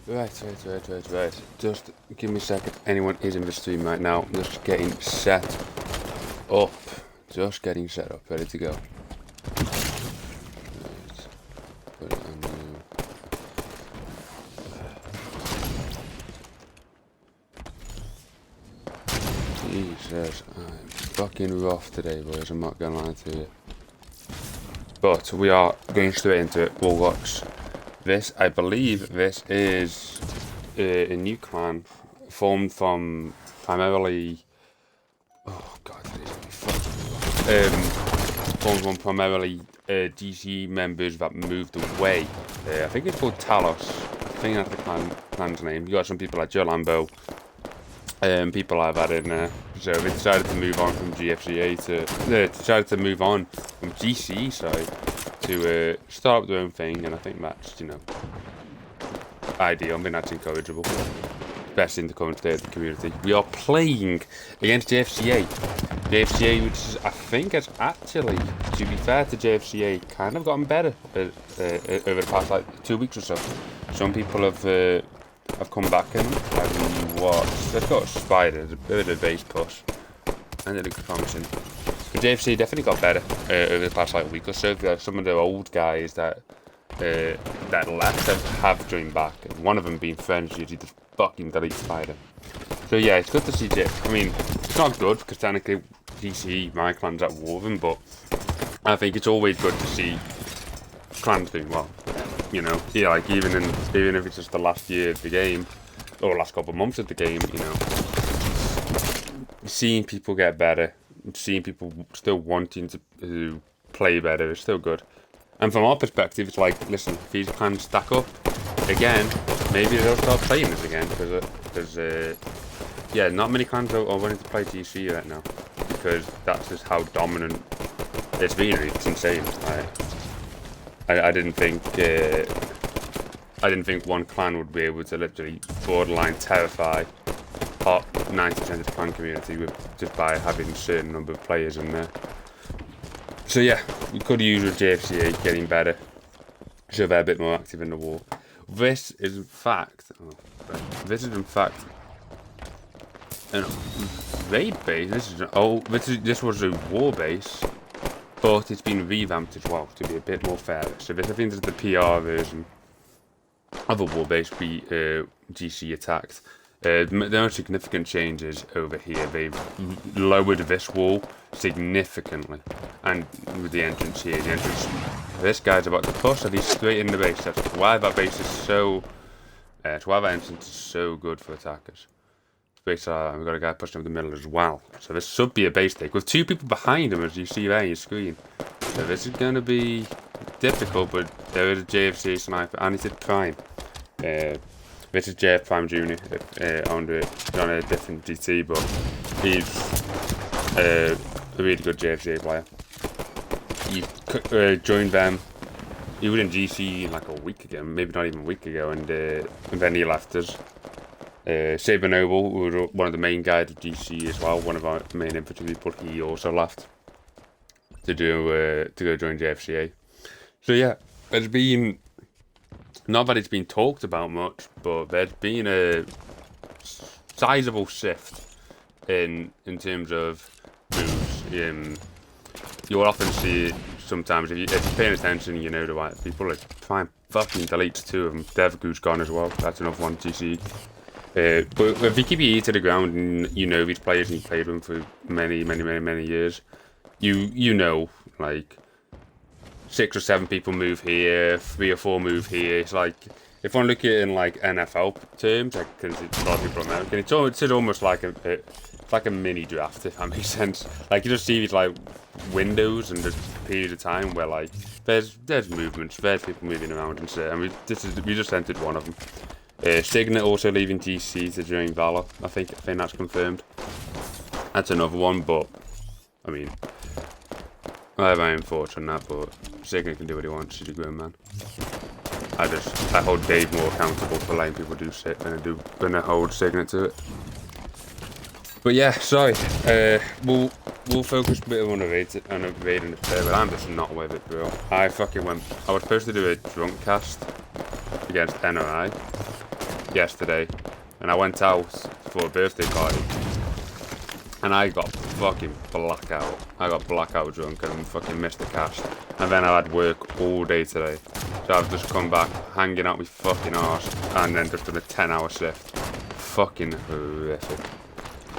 Right. Just give me a second. Anyone is in the stream right now. Just getting set up. Just getting set up. Ready to go. Right. Put it on new. Jesus, I'm fucking rough today, boys. I'm not gonna lie to you. But we are going straight into it. Warlocks. This, I believe, this is a new clan formed from primarily. Oh god, this is fucking formed from primarily DC members that moved away. I think it's called Telos. I think that's the clan's name. You got some people like Joe Lambo. People I've had in there. So they decided to move on from GFCA decided to move on from GC, sorry, to start up their own thing, and I think that's, ideal. I mean, that's encourageable. Best thing to come and stay at the community. We are playing against JFCA. JFCA, which is, I think, has actually, to be fair to JFCA, kind of gotten better over the past, 2 weeks or so. Some people have come back in. I've watched. They've got spiders, a bit of a base push, and it looks promising. But JFC definitely got better over the past week or so. Some of the old guys that left have joined back. One of them being friends due to the fucking delete spider. So yeah, it's good to see I mean, it's not good because technically DC, my clan's at war with them, but I think it's always good to see clans doing well. Yeah, like even if it's just the last year of the game, or last couple of months of the game, seeing people get better, seeing people still wanting to play better is still good. And from our perspective, it's like, listen, if these clans stack up again, maybe they'll start playing this again, because yeah, not many clans are wanting to play GC right now, because that's just how dominant it's been. It's insane. I didn't think one clan would be able to literally borderline terrify top 90% of the clan community just by having a certain number of players in there. So yeah, we could use with JFCA getting better, so they're a bit more active in the war. This is in fact an raid base. This was a war base. But it's been revamped as well to be a bit more fair. So this, I think, is the PR version of a war base GC attacked. The most significant changes over here. They've lowered this wall significantly, and with the entrance here, this guy's about to push, and he's straight in the base. That's why that base is so. That's why that entrance is so good for attackers. We've got a guy pushing up the middle as well. So this should be a base take with two people behind him, as you see there on your screen. So this is going to be difficult, but there is a JFC sniper, and it's a Prime. This is JF Prime Jr. On a different GT, but he's a really good JFCA player. He joined them. He was in GC like a week ago, maybe not even a week ago, and then he left us. Saber Noble, who was one of the main guys of GC as well, one of our main infantry people, he also left to go join JFCA. So yeah, there's been, not that it's been talked about much, but there's been a sizable shift in terms of moves. You'll often see it sometimes, if you're paying attention, you know the right people, like Prime fucking deletes two of them. Devgu's gone as well, that's another one GC. But if you keep your ear to the ground and you know these players and you played them for many years, you know, like 6 or 7 people move here, 3 or 4 move here. It's like, if I look at it in like NFL terms, because a lot of people are American, it's almost like a mini draft, if that makes sense. Like you just see these like windows and there's periods of time where like there's movements, there's people moving around and shit, and we just entered one of them. Signet also leaving GC to join Valor. I think that's confirmed. That's another one, but I mean, I have my own thoughts on that. But Signet can do what he wants. He's a grown man. I hold Dave more accountable for letting people do shit than I hold Signet to it. But yeah, sorry. We'll focus a bit on a raid in a bit, but I'm just not with it, bro. I was supposed to do a drunk cast against NRI. yesterday, and I went out for a birthday party, and I got fucking blackout. I got blackout drunk and fucking missed the cast. And then I had work all day today. So I've just come back, hanging out with fucking arse, and then just done a 10-hour shift. Fucking horrific.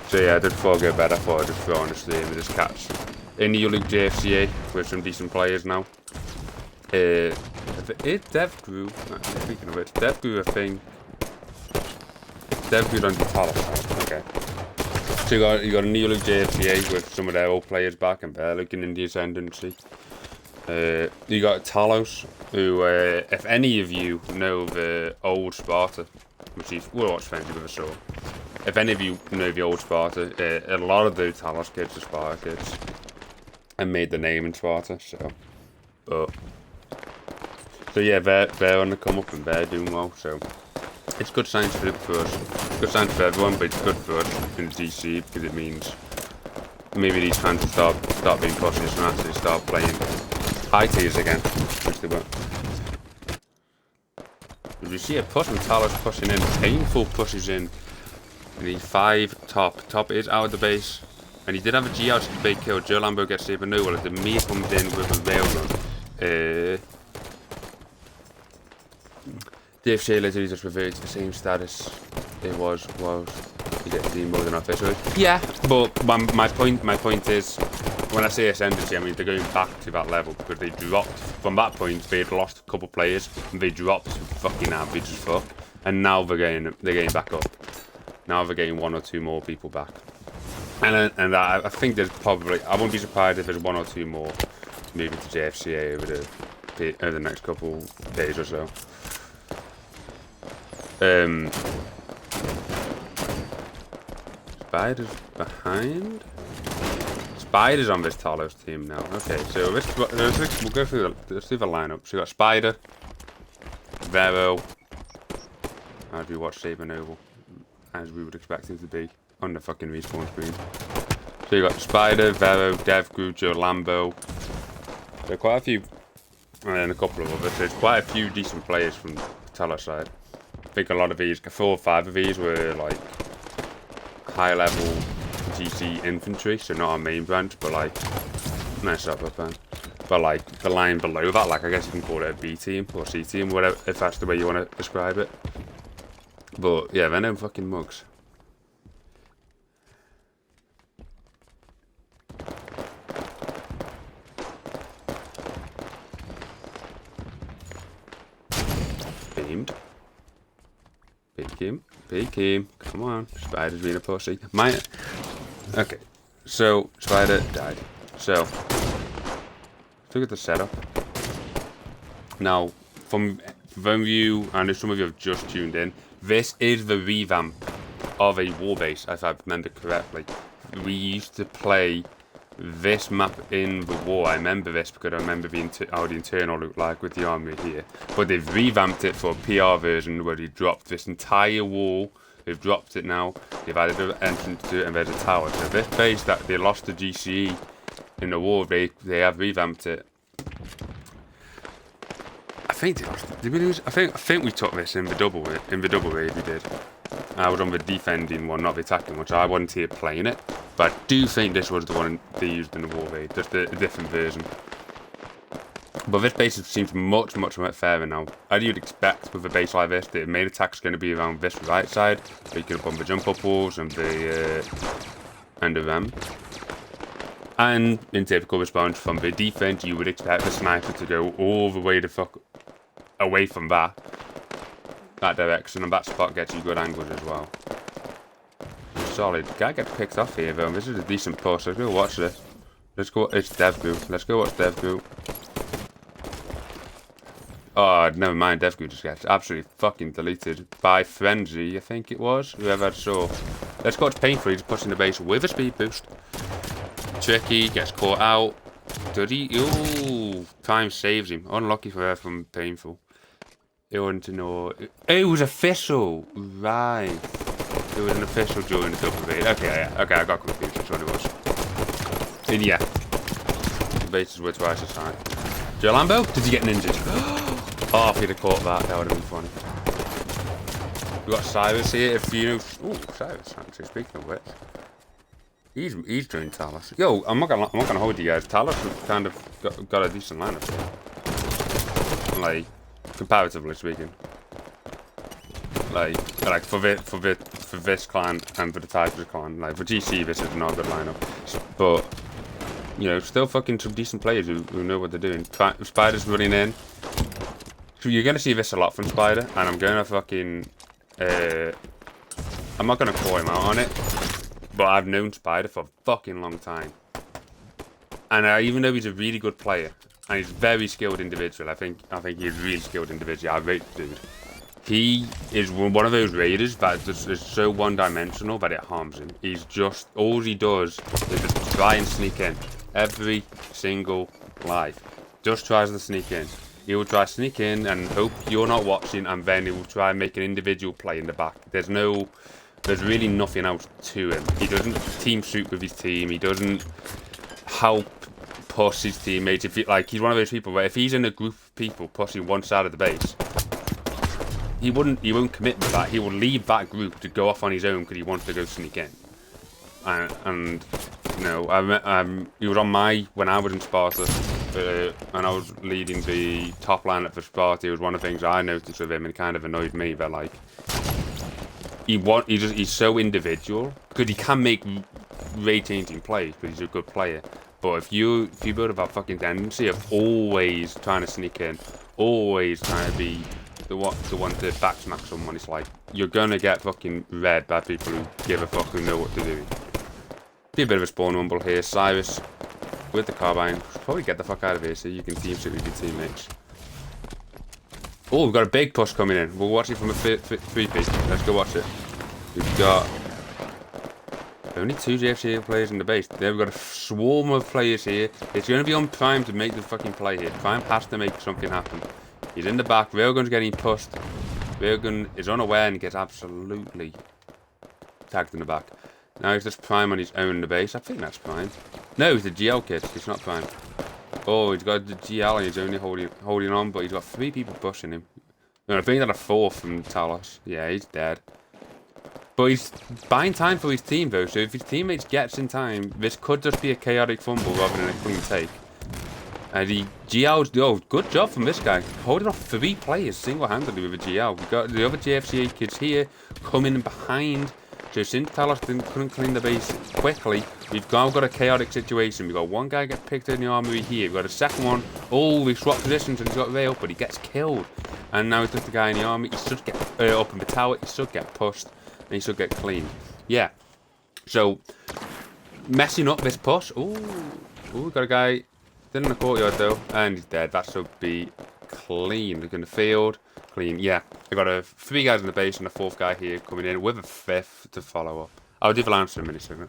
So yeah, just before I go to bed, I thought I'd just throw on the stream and just catch in the League JFCA with some decent players now. It's Dev Crew. Speaking of it, Dev Crew, I think. Dev Crew on the Telos. Okay. So you got a New League JFCA with some of their old players back, and they're looking in the ascendancy. You got Telos, who, if any of you know the old Sparta, which is, we'll watch Fenty with a sword. If any of you know the old Sparta, a lot of the Telos kids are Sparta kids, and made the name in Sparta. So yeah, they're on the come up and they're doing well. So it's good signs for us. Good signs for everyone, but it's good for us in the DC because it means maybe these fans will start being cautious and actually start playing high tiers again, which they won't. Did you see a push from Telos pushing in? Painful pushes in. And he's 5 top. Top is out of the base. And he did have a G out to the big kill. Joe Lambo gets saved, but no, well, the Mir comes in with a railgun. JFCA literally just reverted to the same status it was he gets the more than official. Yeah, but my point is, when I say ascendancy, I mean they're going back to that level because they dropped from that point. They'd lost a couple of players and they dropped fucking average as fuck, and now they're getting back up. Now they're getting 1 or 2 more people back, and I think there's probably, I wouldn't be surprised if there's 1 or 2 more moving to JFCA over the next couple of days or so. Spider's behind. Spider's on this Telos team now. Okay, so we'll go through the lineup. So we got Spider, Vero, as we watch Saber Noble, as we would expect him to be on the fucking respawn screen. So you got Spider, Vero, Dev, Grujo, Lambo. So quite a few, and then a couple of others. So it's quite a few decent players from the Telos side. I think a lot of these, 4 or 5 of these were like high level GC infantry, so not our main branch, but like, nice up man. But like the line below that, like I guess you can call it a B team or C team, whatever, if that's the way you want to describe it. But yeah, they're no fucking mugs. Beamed. Big him. Come on. Spider's being a pussy. Okay. So, Spider died. So, look at the setup. Now, from you, and if some of you have just tuned in, this is the revamp of a war base, if I remember correctly. We used to play this map in the war. I remember this because I remember how the internal looked like with the army here. But they've revamped it for a PR version where they dropped this entire wall. They've dropped it now. They've added an entrance to it, and there's a tower. So this base that they lost to GCE in the war, they have revamped it. I think they lost it. Did we lose? I think we took this in the double wave. We did. I was on the defending one, not the attacking one, so I wasn't here playing it. But I do think this was the one they used in the war wave, just a different version. But this base seems much fairer now. As you'd expect with a base like this, the main attack's going to be around this right side, picking up on the jump up walls and the ram. And in typical response from the defense, you would expect the sniper to go all the way the fuck away from that direction, and that spot gets you good angles as well. Solid. Guy gets picked off here though. This is a decent push. Let's go watch this. Let's go. It's Dev Group. Let's go watch Dev Group. Oh, never mind. Dev Group just gets absolutely fucking deleted by Frenzy, I think it was. Whoever saw. Let's go watch Painful. He's pushing the base with a speed boost. Tricky gets caught out. Did he? Ooh, time saves him. Unlucky for her from Painful. You want to know? It was official, right? It was an official during the double raid. Okay, I got confused. Which one it was? And yeah, the bases were twice as high. Joe Lambo, did he get ninjas? Oh, if he'd have caught that, that would have been funny. We got Cyrus here. If you know, Cyrus. Actually, speaking of which, he's doing Telos. Yo, I'm not gonna hold you guys. Telos have kind of got a decent lineup here. Like, comparatively speaking. Like for this clan and for the Tigers clan. Like for GC, this is not a good lineup. But you know, still fucking some decent players who know what they're doing. Spider's running in. So you're gonna see this a lot from Spider, and I'm gonna fucking. I'm not gonna call him out on it, but I've known Spider for a fucking long time, and even though he's a really good player and he's a very skilled individual, I think he's a really skilled individual. I rate the dude. He is one of those raiders that is so one-dimensional that it harms him. He's just all he does is just try and sneak in every single life. Just tries to sneak in. He will try to sneak in and hope you're not watching, and then he will try and make an individual play in the back. There's really nothing else to him. He doesn't team shoot with his team. He doesn't help push his teammates. He's one of those people where if he's in a group of people pushing one side of the base, he won't commit to that. He will leave that group to go off on his own because he wants to go sneak in. And you know, he was on when I was in Sparta. And I was leading the top lineup for Sparta. It was one of the things I noticed with him, and it kind of annoyed me that like he's so individual because he can make rate-changing plays because he's a good player. But if you build up that fucking tendency of always trying to sneak in, always trying to be the one to backsmack someone, it's like you're gonna get fucking read by people who give a fuck, who know what they're doing. Be a bit of a spawn rumble here, Cyrus. With the carbine, probably get the fuck out of here so you can team shoot with your teammates. Oh, we've got a big push coming in. We'll watch it from a 3P. Let's go watch it. We've got only 2 JFCA players in the base. Then we've got a swarm of players here. It's going to be on Prime to make the fucking play here. Prime has to make something happen. He's in the back. Railgun's getting pushed. Railgun is unaware and gets absolutely tagged in the back. Now he's just Prime on his own in the base. I think that's Prime. No, it's the GL kid. It's not Prime. Oh, he's got the GL and he's only holding on, but he's got 3 people pushing him. No, I think he's got a 4 from Telos. Yeah, he's dead. But he's buying time for his team though, so if his teammates gets in time, this could just be a chaotic fumble rather than a clean take. And the GL's, good job from this guy. Holding off 3 players single-handedly with a GL. We've got the other JFCA kids here coming behind. So since Telos couldn't clean the base quickly, we've now got a chaotic situation. We've got one guy get picked in the armory here. We've got a second one. Oh, we swapped positions and he's got rail, but he gets killed. And now he's just the guy in the army. He should get up in the tower. He should get pushed. And he should get cleaned. Yeah. So, messing up this push. Ooh, we've got a guy still in the courtyard though. And he's dead. That should be clean. Look in the field. Clean. Yeah. I got 3 guys in the base and a 4th guy here coming in with a 5th to follow up. I'll do the lines in a minute, second.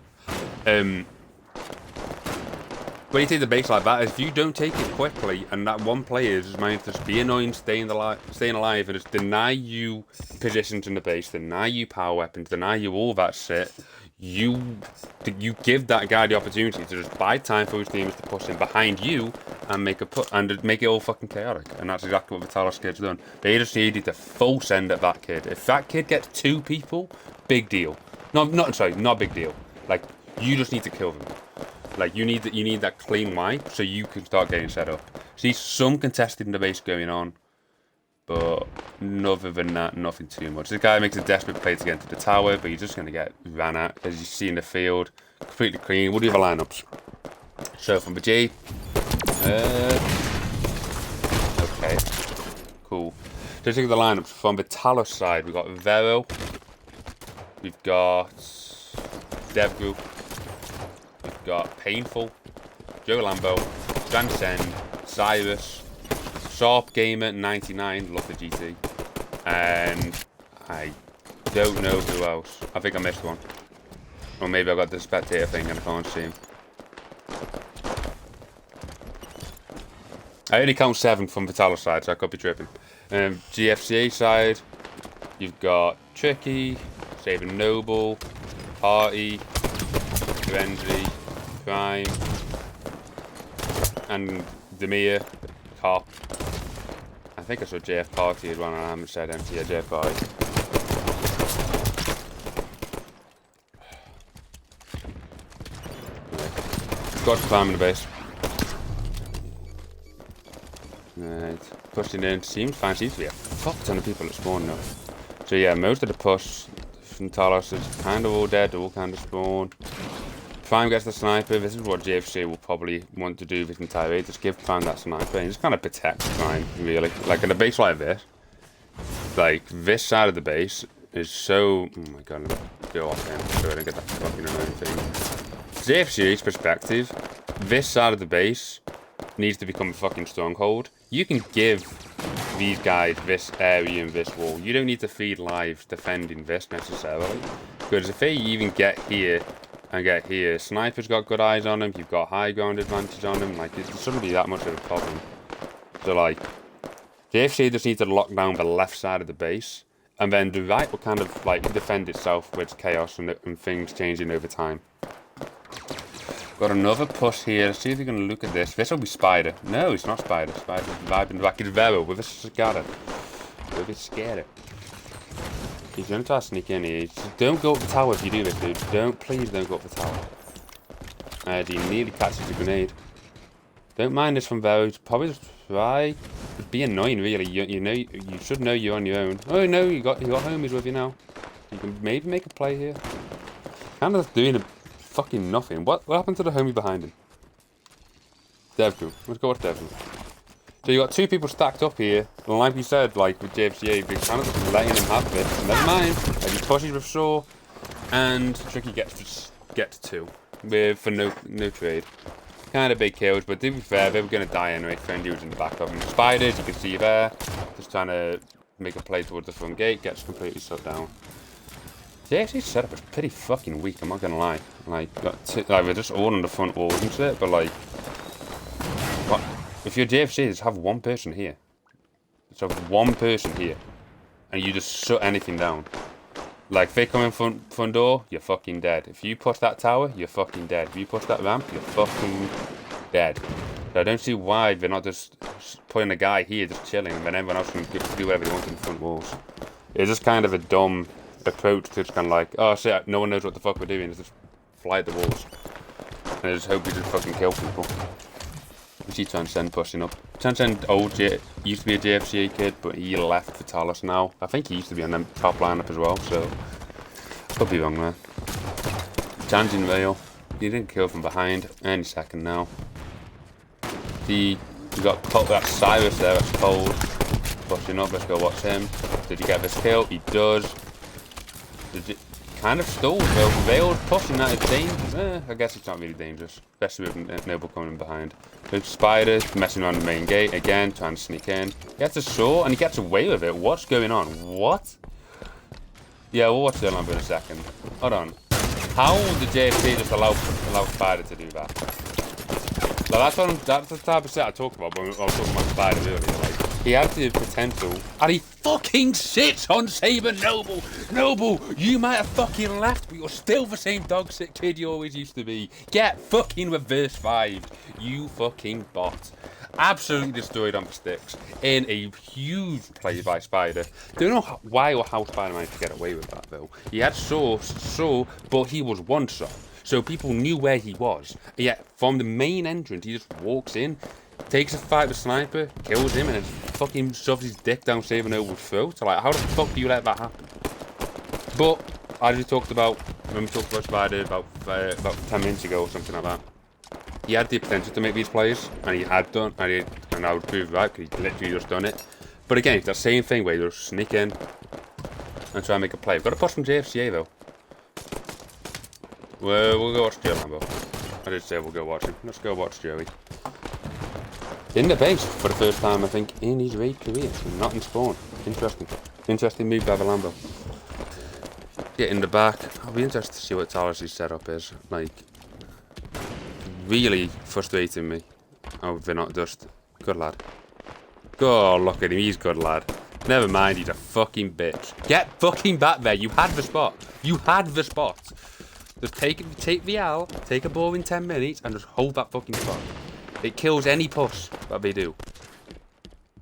When you take the base like that, if you don't take it quickly and that one player is managed to just be annoying, staying alive and just deny you positions in the base, deny you power weapons, deny you all that shit, you give that guy the opportunity to just buy time for his teams to push in behind you and make it all fucking chaotic. And that's exactly what the Telos kid's done. They just needed to full send at that kid. If that kid gets 2 people, big deal. Not big deal. Like, you just need to kill them. Like, you need that clean wipe so you can start getting set up. See some contested in the base going on, but other than that, nothing too much. This guy makes a desperate play to get into the tower, but he's just going to get ran at, as you see in the field. Completely clean. What do you have lineups? So from the J, okay, cool. So let's look at the lineups. From the Telos side, we've got Vero, we've got Dev Group, we've got Painful, Joe Lambo, Transcend, Cyrus, Sharp Gamer 99, love the GT, and I don't know who else. I think I missed one. Or maybe I got the spectator thing and I can't see him. I only count 7 from the Telos side, so I could be tripping. GFCA side, you've got Tricky, Saving Noble, Party, Renzi, Prime, and Demir, Cop. I think I saw JF Party as well, and I haven't said empty. Yeah, JF Party. Squad's climbing the base. Right. Pushing in. Seems fine. Seems to be a fuck ton of people at spawn now. So yeah, most of the push from Telos is kind of all dead, all kind of spawn. Prime gets the sniper. This is what JFCA will probably want to do this entire raid. Just give Prime that sniper and just kind of protect Prime, really. Like in a base like this, like this side of the base is so... Oh my god, let's go off him so I don't get that fucking annoying thing. JFCA's perspective, this side of the base needs to become a fucking stronghold. You can give these guys this area and this wall. You don't need to feed lives defending this necessarily. Because if they even get here and get here, Sniper's got good eyes on him, you've got high ground advantage on him, like, it shouldn't be that much of a problem. So, like, JFCA just needs to lock down the left side of the base, and then the right will kind of, like, defend itself with chaos and things changing over time. Got another push here. Let's see if we can look at this. This will be Spider. No, it's not Spider. Spider's vibing back. It's Vero with a scatter. With a scatter. He's going to try to sneak in here. Just don't go up the tower if you do this, dude. Please don't go up the tower. He nearly catches a grenade. Don't mind this from Vero. Probably just try. It'd be annoying, really. You know, you should know you're on your own. Oh no, you got homies with you now. You can maybe make a play here. Kind of doing a fucking nothing. What happened to the homie behind him? Devku. Let's go watch Devku. So you got two people stacked up here, and like we said, like with JFCA, we're kind of just letting him have this. Never mind. He pushes with Shaw, and Tricky gets two for no trade. Kind of big kills, but to be fair, they were going to die anyway. Fendi was in the back of him. Spiders, you can see there, just trying to make a play towards the front gate, gets completely shut down. JFC's setup is pretty fucking weak, I'm not gonna lie. Like we're just all on the front walls and shit, but like, what? If you're JFC, just have one person here. Just have one person here, and you just shut anything down. Like, if they come in front door, you're fucking dead. If you push that tower, you're fucking dead. If you push that ramp, you're fucking dead. So I don't see why they're not just putting a guy here just chilling, and then everyone else can do whatever they want in the front walls. It's just kind of a dumb approach to just kind of like, oh shit, no one knows what the fuck we're doing, just fly at the walls. And I just hope we just fucking kill people. We see Transcend pushing up. Transcend used to be a JFCA kid, but he left for Telos now. I think he used to be on the top lineup as well, so could be wrong there. Changing rail. He didn't kill from behind. Any second now. We got that Cyrus there, that's cold. Pushing up, let's go watch him. Did he get this kill? He does. Kind of stalled though. Veil's pushing that is dangerous. I guess it's not really dangerous, especially with Noble coming in behind. There's Spiders messing around the main gate again, trying to sneak in. He gets a saw and he gets away with it. What's going on? What? Yeah, we'll watch the Lambo in a second. Hold on. How did JFK just allow Spider to do that? Like, that's the type of set I talk about when I was talking about Spider earlier. Like, he had the potential, and he fucking sits on Saber Noble. Noble, you might have fucking left, but you're still the same dog shit kid you always used to be. Get fucking reverse 5, you fucking bot. Absolutely destroyed on the sticks in a huge play by Spider. Don't know why or how Spider managed to get away with that though. He had saw, but he was one shot, so people knew where he was. And yet from the main entrance, he just walks in. Takes a fight with Sniper, kills him, and then fucking shoves his dick down Saber Noble's throat. So, like, how the fuck do you let that happen? But, as we talked about, when we talked about Spider about 10 minutes ago or something like that, he had the potential to make these plays, and he had done, and I would prove right, because he literally just done it. But again, it's that same thing where you just sneak in and try and make a play. We've got to push from JFCA, though. We'll go watch Joe Lambo. I did say we'll go watch him. Let's go watch Joey. In the base for the first time, I think, in his raid career. Not in spawn. Interesting. Interesting move by the Lambo. Get in the back. I'll be interested to see what Telos' setup is. Like, really frustrating me. Oh, they're not just... Good lad. Oh, look at him. He's good lad. Never mind, he's a fucking bitch. Get fucking back there. You had the spot. You had the spot. Just take the L, take a ball in 10 minutes, and just hold that fucking spot. It kills any push that they do.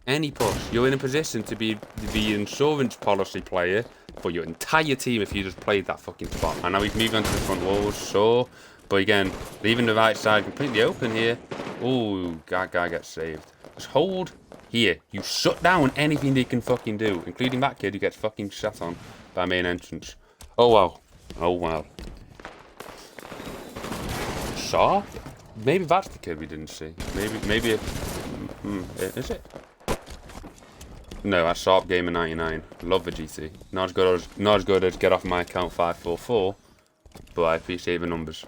Any push. You're in a position to be the insurance policy player for your entire team if you just played that fucking spot. And now we've moved on to the front walls, so But again, leaving the right side completely open here. Ooh, that guy gets saved. Just hold here. You shut down anything they can fucking do, including that kid who gets fucking shot on by main entrance. Oh wow. Oh wow. Saw? Maybe that's the kid we didn't see. Maybe is it? No, that's Sharp Gamer 99. Love the GC. Not as good as Get Off My Account 544, but I appreciate the numbers.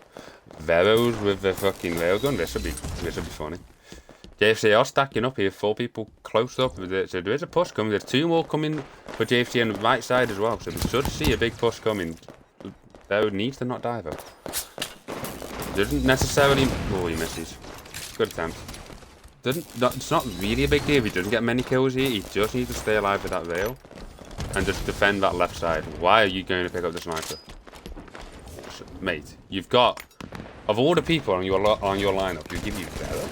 Veros with the fucking railgun. This will be funny. JFCA are stacking up here. 4 people close up. So there is a push coming. There's 2 more coming for JFCA on the right side as well. So we should see a big push coming. Vero needs to not die though. Doesn't necessarily. Oh, he misses. Good attempt. It's not really a big deal if he doesn't get many kills here. He just needs to stay alive with that rail and just defend that left side. Why are you going to pick up the sniper, mate? You've got, of all the people on your lineup, who give you Vero.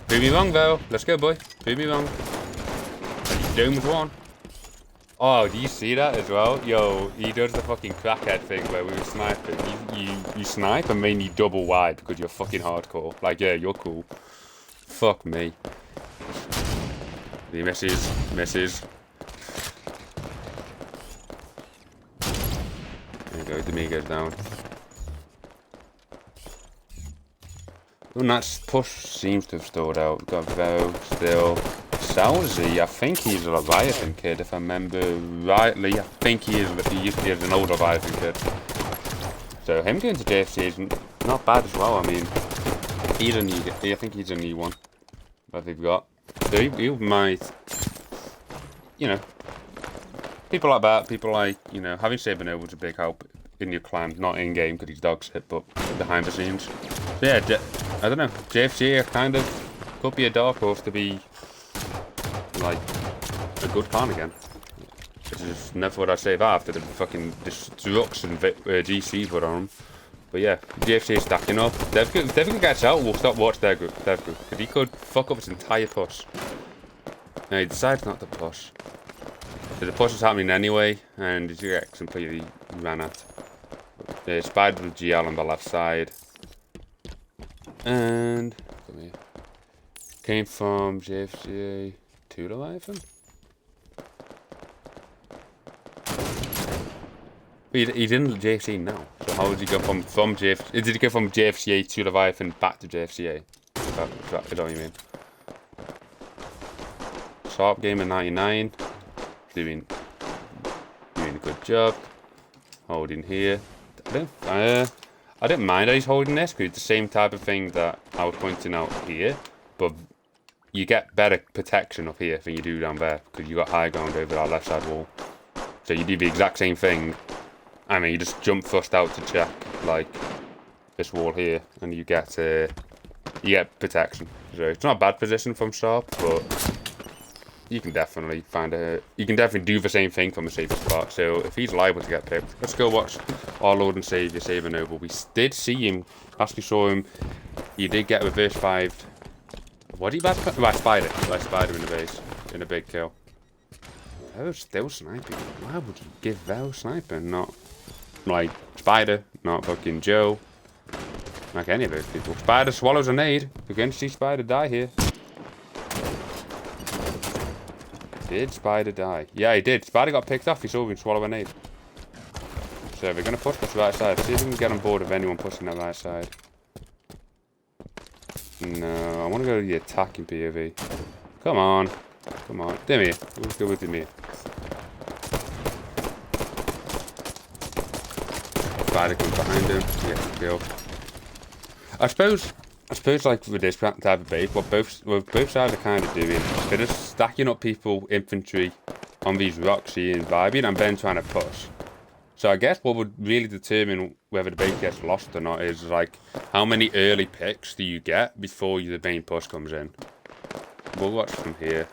Prove me wrong, Vero. Let's go, boy. Prove me wrong. He's down with 1. Oh, do you see that as well? Yo, he does the fucking crackhead thing where we were sniping. You snipe and mainly double wide because you're fucking hardcore. Like, yeah, you're cool. Fuck me. He misses. There you go, Demi goes down. And that push seems to have stalled out. We've got Vero still. Salzy, I think he's a Leviathan kid, if I remember rightly. I think he is an old Leviathan kid. So him going to JFCA is not bad as well. I mean, I think he's a new one that they've got. So he might, you know, people like that, people like, you know, having Saber Noble's a big help in your clan, not in game because he's dog shit, but behind the scenes. So yeah, I don't know, JFCA kind of could be a dark horse to be like a good clan again. Which is never what I say that after the fucking destruction GC put on them. But yeah, JFCA is stacking up. If Devin gets out, we'll stop watch their group. Because he could fuck up his entire push. No, he decides not to push. So the push is happening anyway, and he gets completely ran out. Spider with GL on the left side. And come here. Came from JFCA to the Leviathan. He didn't JFCA now. So how did he go from JFCA? Did he go from JFCA to Leviathan back to JFCA? Is that what you mean? Sharp Gamer 99. Doing a good job. Holding here. I didn't mind that he's holding this because it's the same type of thing that I was pointing out here. But you get better protection up here than you do down there because you got high ground over that left side wall. So you do the exact same thing. I mean, you just jump first out to check, like, this wall here, and you get protection. So it's not a bad position from Sharp, but you can definitely do the same thing from a safer spot. So if he's liable to get picked, let's go watch our Lord and Savior, Saber Noble. We did see him, actually saw him, he did get reverse 5. What did he by Spider? By Spider in the base, in a big kill. Vero's still sniping. Why would you give Vero sniping? Not like Spider, not fucking Joe. Like any of those people. Spider swallows a nade. We're going to see Spider die here. Did Spider die? Yeah, he did. Spider got picked off. He saw him swallow a nade. So we're going to push this right side. See if we can get on board with anyone pushing that right side. No, I want to go to the attacking POV. Come on. Come on. Demi. Let's go with Demi. Spider comes behind him. He gets the kill. I suppose like with this type of base, what both sides are kind of doing, they're just stacking up people, infantry, on these rocks here and vibing, and then trying to push. So I guess what would really determine whether the base gets lost or not is like how many early picks do you get before the main push comes in. We'll watch from here.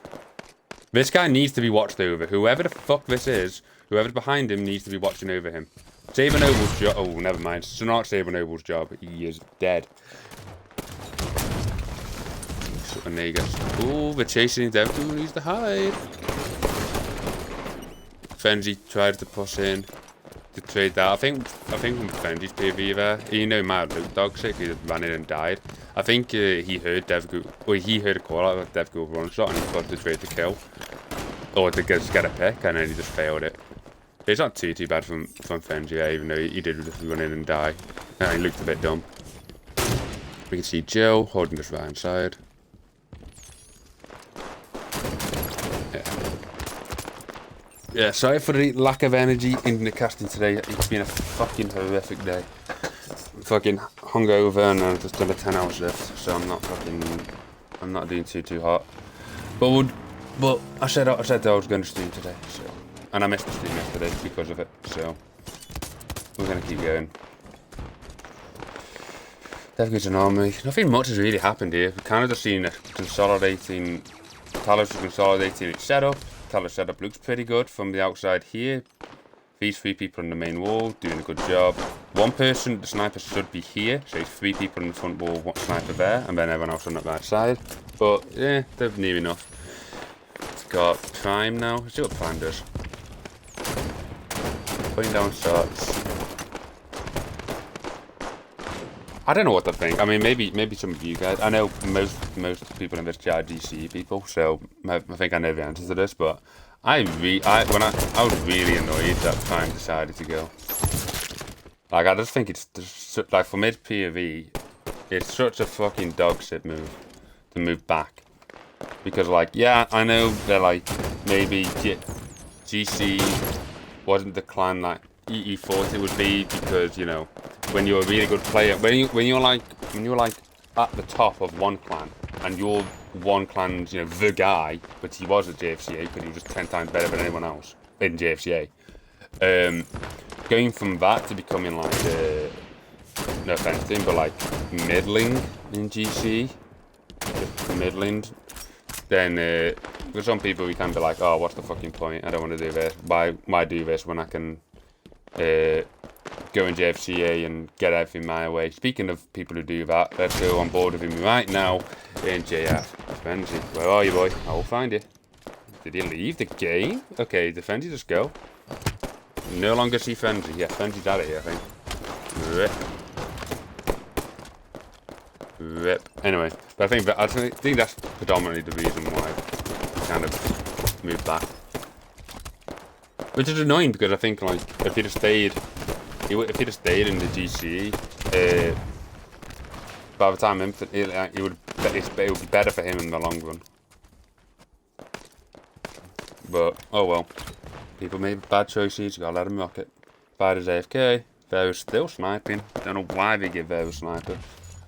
This guy needs to be watched over. Whoever the fuck this is, whoever's behind him needs to be watching over him. Saber Noble's job. Oh, never mind. It's not Saber Noble's job. He is dead. And there he goes. Oh, we're chasing him. Everyone needs to hide. Fenji tried to push in. to trade that. I think from Fenji's PV there, you know, my loot dog shit, he ran in and died. I think he heard he heard a call out of Devgo one shot and he thought to trade the kill. Or to just get a pick, and then he just failed it. It's not too bad from Fenji, even though he did just run in and die. And he looked a bit dumb. We can see Joe holding this right hand side. Yeah, sorry for the lack of energy in the casting today. It's been a fucking horrific day. I'm fucking hungover and I've just done a 10-hour shift, so I'm not doing too hot. But I said I was going to stream today, so, and I missed the stream yesterday because of it. So we're gonna keep going. Devgo's an army. Nothing much has really happened here. We've kind of just seen a consolidating. Telos is consolidating its setup. Telos setup looks pretty good from the outside here. These 3 people on the main wall doing a good job. One person, the sniper, should be here. So it's 3 people in the front wall, one sniper there, and then everyone else on the right side. But yeah, they're near enough. It's got Prime now. Let's see what Prime does. Putting down shots. I don't know what to think. I mean, maybe some of you guys. I know most people in this chat are GCE people, so I think I know the answer to this. But I was really annoyed that Prime decided to go. Like, I just think it's like for mid POV, it's such a fucking dog shit move to move back. Because, like, yeah, I know that, like, maybe GC wasn't the clan that he thought it would be, because, you know, when you're a really good player, when you're like at the top of one clan, and you're one clan's, you know, the guy, but he was at JFCA because he was just 10 times better than anyone else in JFCA. Going from that to becoming like, no offense to him, but like middling in GC, just middling. Then for some people we can be like, oh, what's the fucking point? I don't want to do this. Why do this when I can go in JFCA and get everything my way? Speaking of people who do that, let's go on board with him right now in JF. Defensi, where are you, boy? I will find you. Did he leave the game? Okay, Defensi, just go. No longer see Fenji. Yeah, Fenji's out of here, I think. Rip. Anyway, but I think that's predominantly the reason why I kind of moved back. Which is annoying because I think, like, if he'd have stayed in the GC, by the time it would be better for him in the long run. But oh well. People made bad choices, you gotta let them rock it. Bad as AFK, Vero's still sniping. Don't know why they give Vero a sniper.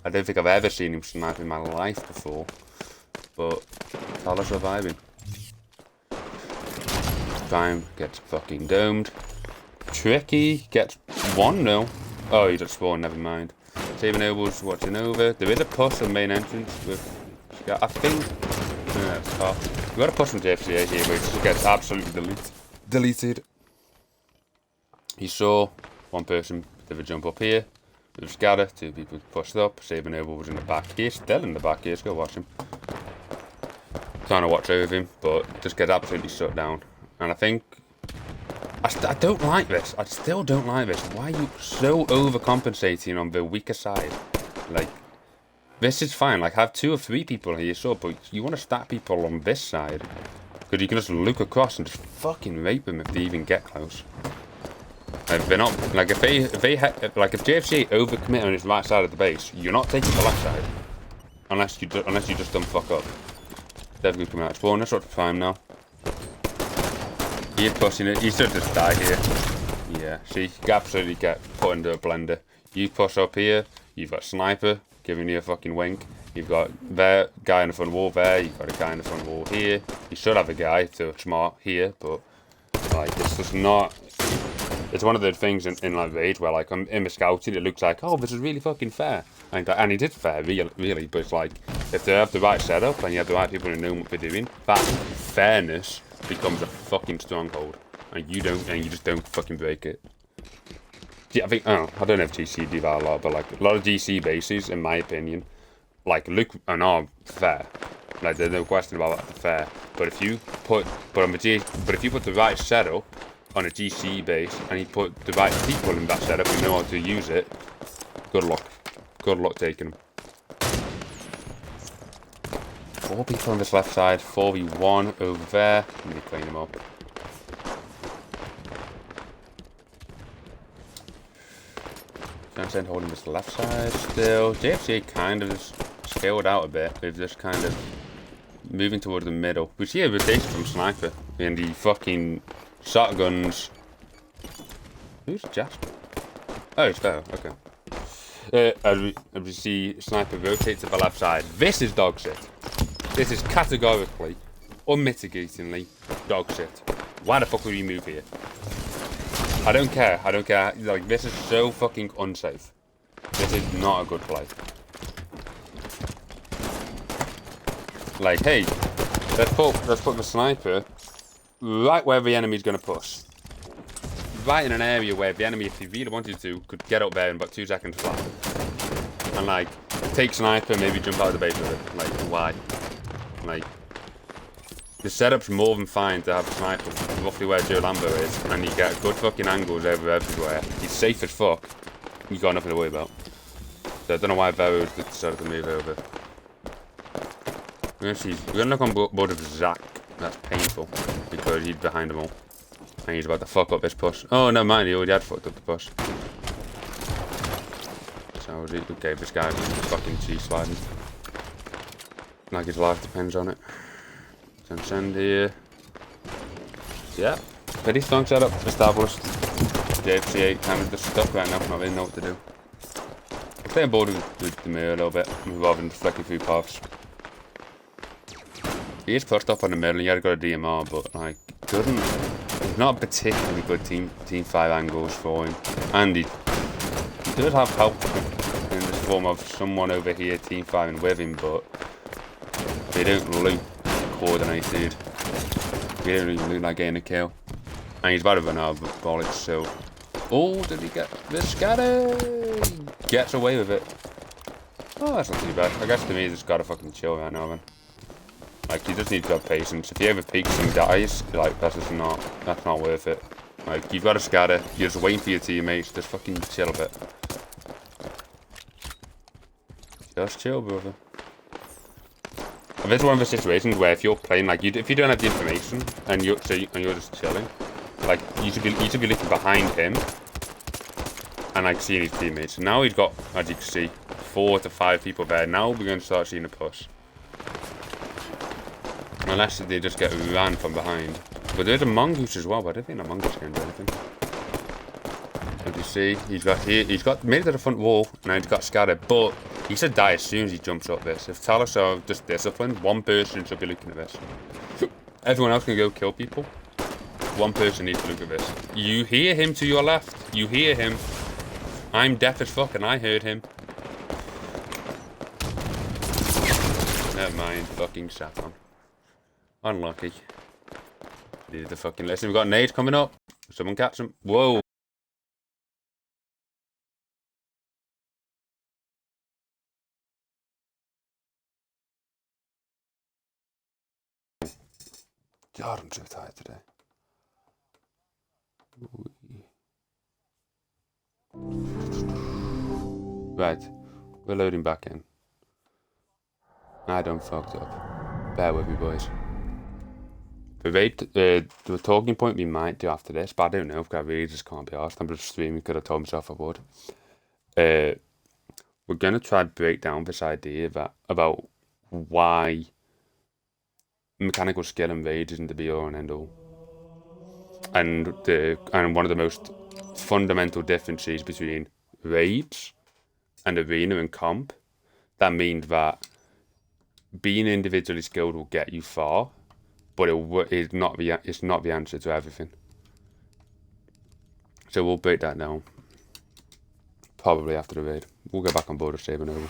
I don't think I've ever seen him snipe in my life before. But Telos surviving. Prime gets fucking domed. Tricky gets 1-0. Oh, he just spawned, never mind. Saber Noble's watching over. There is a push on main entrance with, I think, that's tough. We've got a push from JFCA here, which gets absolutely deleted. You saw one person did a jump up here. There's scatter, 2 people pushed up. Saber Noble was in the back here, still in the back here, let's go watch him. Trying to watch over him, but just get absolutely shut down. And I think, I don't like this. I still don't like this. Why are you so overcompensating on the weaker side? Like, this is fine. Like, have 2 or 3 people here, sure, but you want to stack people on this side. Because you can just look across and just fucking rape them if they even get close. Like, they're not, like, if JFCA overcommit on his right side of the base, you're not taking the left side. Unless you just don't fuck up. Definitely coming out spawn. Let's watch the Prime now. He's pushing it. He should just die here. Yeah, see, you absolutely get put into a blender. You push up here, you've got Sniper giving you a fucking wink. You've got there, guy in the front wall there, you've got a guy in the front wall here. You should have a guy to smart here, but like, it's just not. It's one of those things in like Rage where, like, in the scouting, it looks like, oh, this is really fucking fair. And it is fair, really, but it's like, if they have the right setup and you have the right people who know what they're doing, that fairness becomes a fucking stronghold. And you just don't fucking break it. Yeah, I don't know if GC do that a lot, but like, a lot of GC bases, in my opinion, like, look and are fair. Like, there's no question about that, fair. But if you put the right setup on a GC base and he put the right people in that setup who know how to use it, good luck. Good luck taking them. 4 people on this left side, 4v1 over there. Let me clean them up. Johnson holding this left side still. JFCA kind of just scaled out a bit. They've just kind of moving toward the middle. We see a rotation from Sniper and the fucking shotguns. Who's Jasper? Oh, it's there. Okay. As we see Sniper rotate to the left side. This is dog shit. This is categorically, unmitigatingly dog shit. Why the fuck would you move here? I don't care. I don't care. Like, this is so fucking unsafe. This is not a good play. Like, hey, let's put the Sniper right where the enemy's gonna push. Right in an area where the enemy, if he really wanted to, could get up there in about 2 seconds flat. And like, take Sniper, maybe jump out of the base with it. Like, why? Like, the setup's more than fine to have a Sniper roughly where Joe Lambo is, and you get good fucking angles everywhere. He's safe as fuck. You got nothing to worry about. So I don't know why Vero decided to move over. We're gonna look on board with Zach. That's painful because he's behind them all, and he's about to fuck up this push. Oh, never mind. He already had fucked up the push. So okay, this guy's fucking cheese sliding. Like his life depends on it. Send here. Yeah, pretty strong setup established. JFCA kind of just stuck right now. Not really know what to do. I'll stay on board with the mirror a little bit, rather than flicking through paths. He is pushed up on the middle. He had got a DMR, but like it's not particularly good team 5 angles for him. And he does have help in the form of someone over here team 5 and with him, but they don't look coordinated. They don't even look like getting a kill. And he's about to run out of bullets, so... Oh, did he get the scatter? Gets away with it. Oh, that's not too bad. I guess to me, he's just gotta fucking chill right now, man. Like, you just need to have patience. If he ever peeks and dies, like, that's not worth it. Like, you've got to scatter. You're just waiting for your teammates. Just fucking chill a bit. Just chill, brother. This is one of the situations where if you're playing, like, if you don't have the information and you're just chilling, like, you should be looking behind him and like seeing his teammates. So now he's got, as you can see, 4 to 5 people there. Now we're going to start seeing a push, unless they just get ran from behind. But there's a mongoose as well. But I don't think a mongoose can do anything. As you see, he's got made it to the front wall. Now he's got scattered, but he should die as soon as he jumps up this. If Telos are just disciplined, one person should be looking at this. Everyone else can go kill people. One person needs to look at this. You hear him to your left. You hear him. I'm deaf as fuck and I heard him. Never mind. Fucking sat on. Unlucky. Needed to fucking listen. We've got nades coming up. Someone catch him. Whoa. God, I'm so tired today. Right, we're loading back in. I done fucked up. Bear with me, boys. The talking point we might do after this, but I don't know, because I really just can't be arsed. I'm just streaming because I told myself I would. We're going to try to break down this idea about why mechanical skill in Rage isn't the be-all and end-all. And one of the most fundamental differences between Raids and Arena and Comp, that means that being individually skilled will get you far, but it's not the answer to everything. So we'll break that down probably after the raid. We'll get back on board with saving over.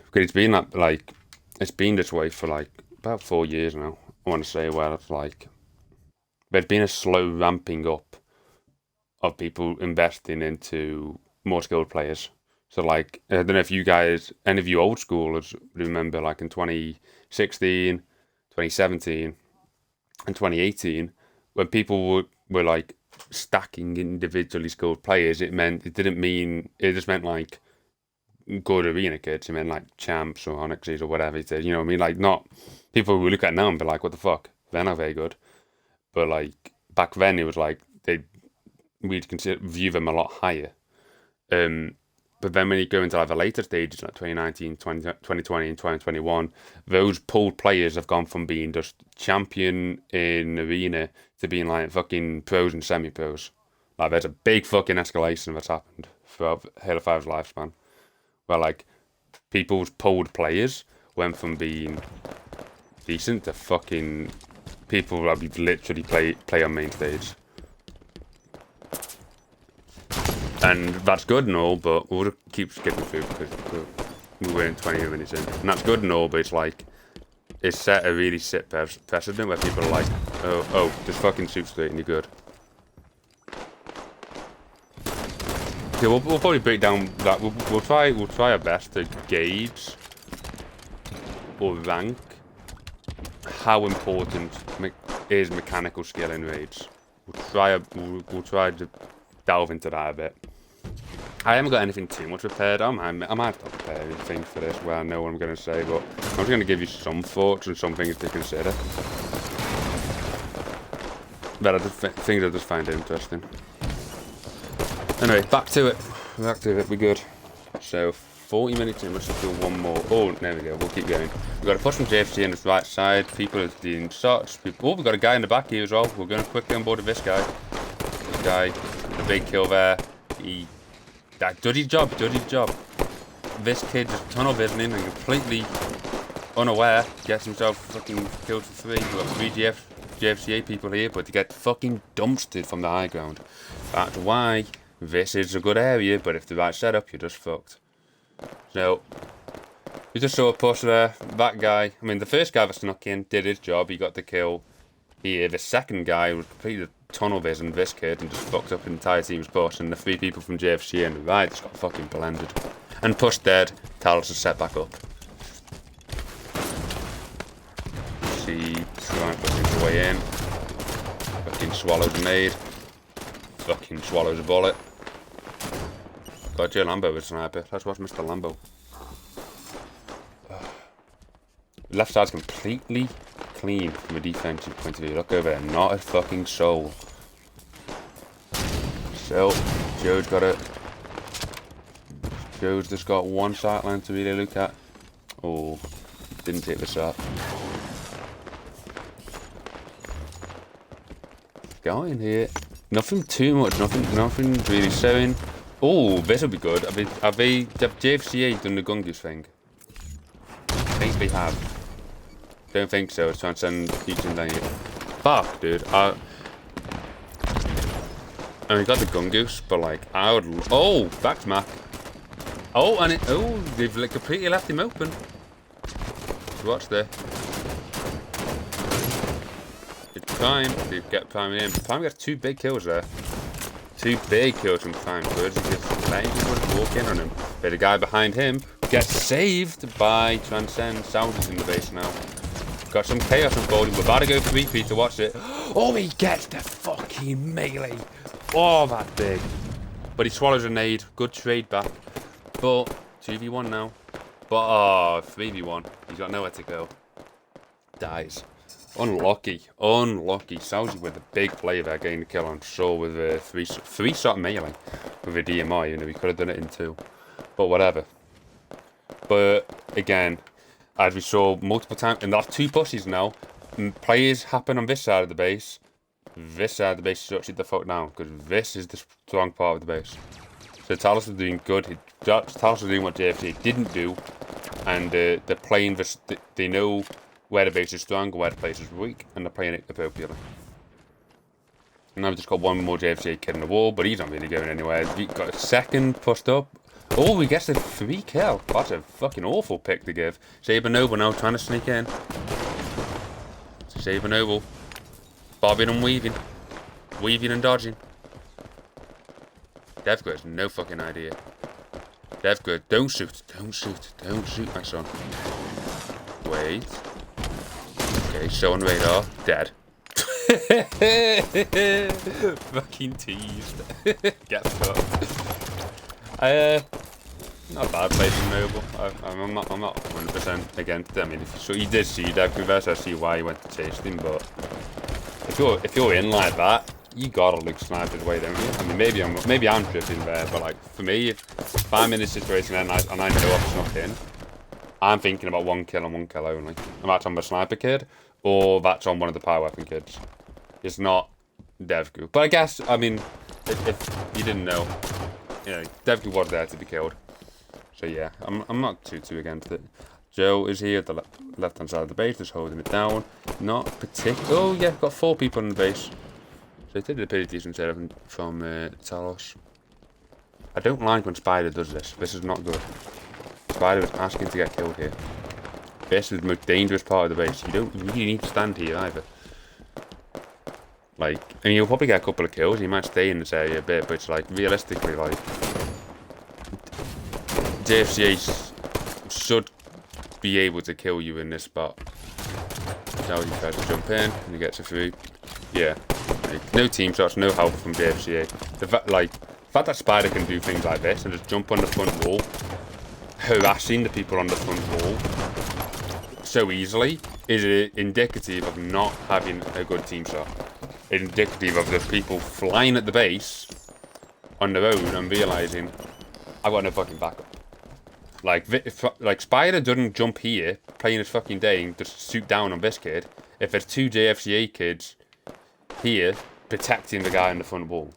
Because it's been like it's been this way for like about 4 years now. I want to say, where it's like there's been a slow ramping up of people investing into more skilled players. So like, I don't know if you guys, any of you old schoolers remember, like in 2016, 2017 and 2018, when people were like stacking individually skilled players, it just meant like good arena kids. It meant like champs or onyxes or whatever it is. You know what I mean? Like not people who look at it now and be like, what the fuck? They're not very good. But like back then, it was like we'd view them a lot higher. But then when you go into like the later stages, like 2019, 2020, and 2021, those pooled players have gone from being just champion in arena to being like fucking pros and semi-pros. Like there's a big fucking escalation that's happened throughout Halo 5's lifespan. Where like people's pooled players went from being decent to fucking people that would literally play on main stage. And that's good and all, but we'll keep skipping through because we're in 20 minutes in. And that's good and all, but it's like, it's set a really sick precedent where people are like, oh, just fucking shoot straight and you're good. Okay, we'll probably break down that. We'll try our best to gauge or rank how important is mechanical skill in raids. We'll try to delve into that a bit. I haven't got anything too much prepared. I might have to prepare things for this where I know what I'm going to say, but I'm just going to give you some thoughts and some things to consider. That things I just find interesting. Anyway, back to it. We're good. So 40 minutes in, let's do one more. Oh, there we go. We'll keep going. We've got to push from JFCA on the right side. People are doing shots. Oh, we've got a guy in the back here as well. We're going to quickly on board with this guy. This guy, the big kill there. He did his job. This kid just tunnel visioning and completely unaware gets himself fucking killed for free. We've got 3 JFCA people here, but they get fucking dumpstered from the high ground. That's why this is a good area, but if the right setup, you're just fucked. So, we just saw a push there. That guy, I mean, the first guy that snuck in did his job. He got the kill here. The second guy was completely tunnel vision this kid and just fucked up the entire team's push, and the 3 people from JFCA and the right just got fucking blended. And push dead, Telos is set back up. See, trying to push his way in. Fucking swallows a nade. Fucking swallows a bullet. Got Joe Lambo with a sniper. Let's watch Mr. Lambo. Left side's completely clean from a defensive point of view. Look over there, not a fucking soul. So, Joe's got it. Joe's just got one sight line to really look at. Oh, didn't take the shot. Got in here. Nothing too much, nothing really showing. Oh, this will be good. Have JFCA done the gun goose thing? I think they have. Don't think so. I was trying to send each and down here. Fuck, dude. I mean, got the gun goose, but like, I would. Oh, back Mac. Oh, and they've like completely left him open. So watch there. It's Prime. They get Prime in. Prime gets 2 big kills there. 2 big kills from Prime. Good. He just letting people walk in on him. But the guy behind him gets saved by Transcend. Sounds is in the base now. Got some chaos unfolding. We're about to go 3P to watch it. Oh, he gets the fucking melee. Oh, that's big. But he swallows a nade. Good trade back. But 2v1 now. But 3v1. He's got nowhere to go. Dies. Unlucky. Saudi with a big play there, getting the kill on Shaw with a 3-shot melee with a DMI. You know, he could have done it in 2. But whatever. But again, as we saw multiple times, and that's 2 pushes now. Players happen on this side of the base. This side of the base is actually the fuck down, because this is the strong part of the base. So Telos is doing good. Telos is doing what JFCA didn't do, and they're playing this. They know where the base is strong, where the place is weak, and they're playing it appropriately. And now we've just got one more JFCA kid in the wall, but he's not really going anywhere. We've got a second pushed up. Oh, he gets a 3 kill. That's a fucking awful pick to give. Saber Noble now trying to sneak in. Saber Noble. Bobbing and weaving. Weaving and dodging. Devgrid has no fucking idea. Devgrid, don't shoot, my son. Wait. Okay, show on radar. Dead. Fucking teased. Get fucked. Not a bad play from Noble. I'm not 100% against it. I mean, so he did see that converse. I see why he went to chase him, but if you're in like that, you gotta look sniped away, don't you? I mean, maybe I'm drifting there, but like for me, if I'm in this situation and I know I've snuck in, I'm thinking about one kill and one kill only. And that's on the sniper kid, or that's on one of the power weapon kids. It's not Devgu. But I guess, I mean, if you didn't know, you know, Devgu was there to be killed. So yeah, I'm not too against it. Joe is here at the left-hand side of the base, just holding it down. Not particular. Oh yeah, got 4 people in the base. So they did a pretty decent setup from Telos. I don't like when Spider does this. This is not good. Spider was asking to get killed here. This is the most dangerous part of the base. You don't really need to stand here either. Like, I mean, you'll probably get a couple of kills. You might stay in this area a bit, but it's like, realistically, like, JFCA should be able to kill you in this spot. Now he tries to jump in, and he gets it through. Yeah. Like, no team shots, no help from JFCA. The fact that Spider can do things like this and just jump on the front wall, harassing the people on the front wall so easily, is indicative of not having a good team shot. Indicative of the people flying at the base on their own and realising, I've got no fucking backup. Like Spider doesn't jump here, playing his fucking day and just shoot down on this kid, if there's 2 JFCA kids here protecting the guy on the front wall.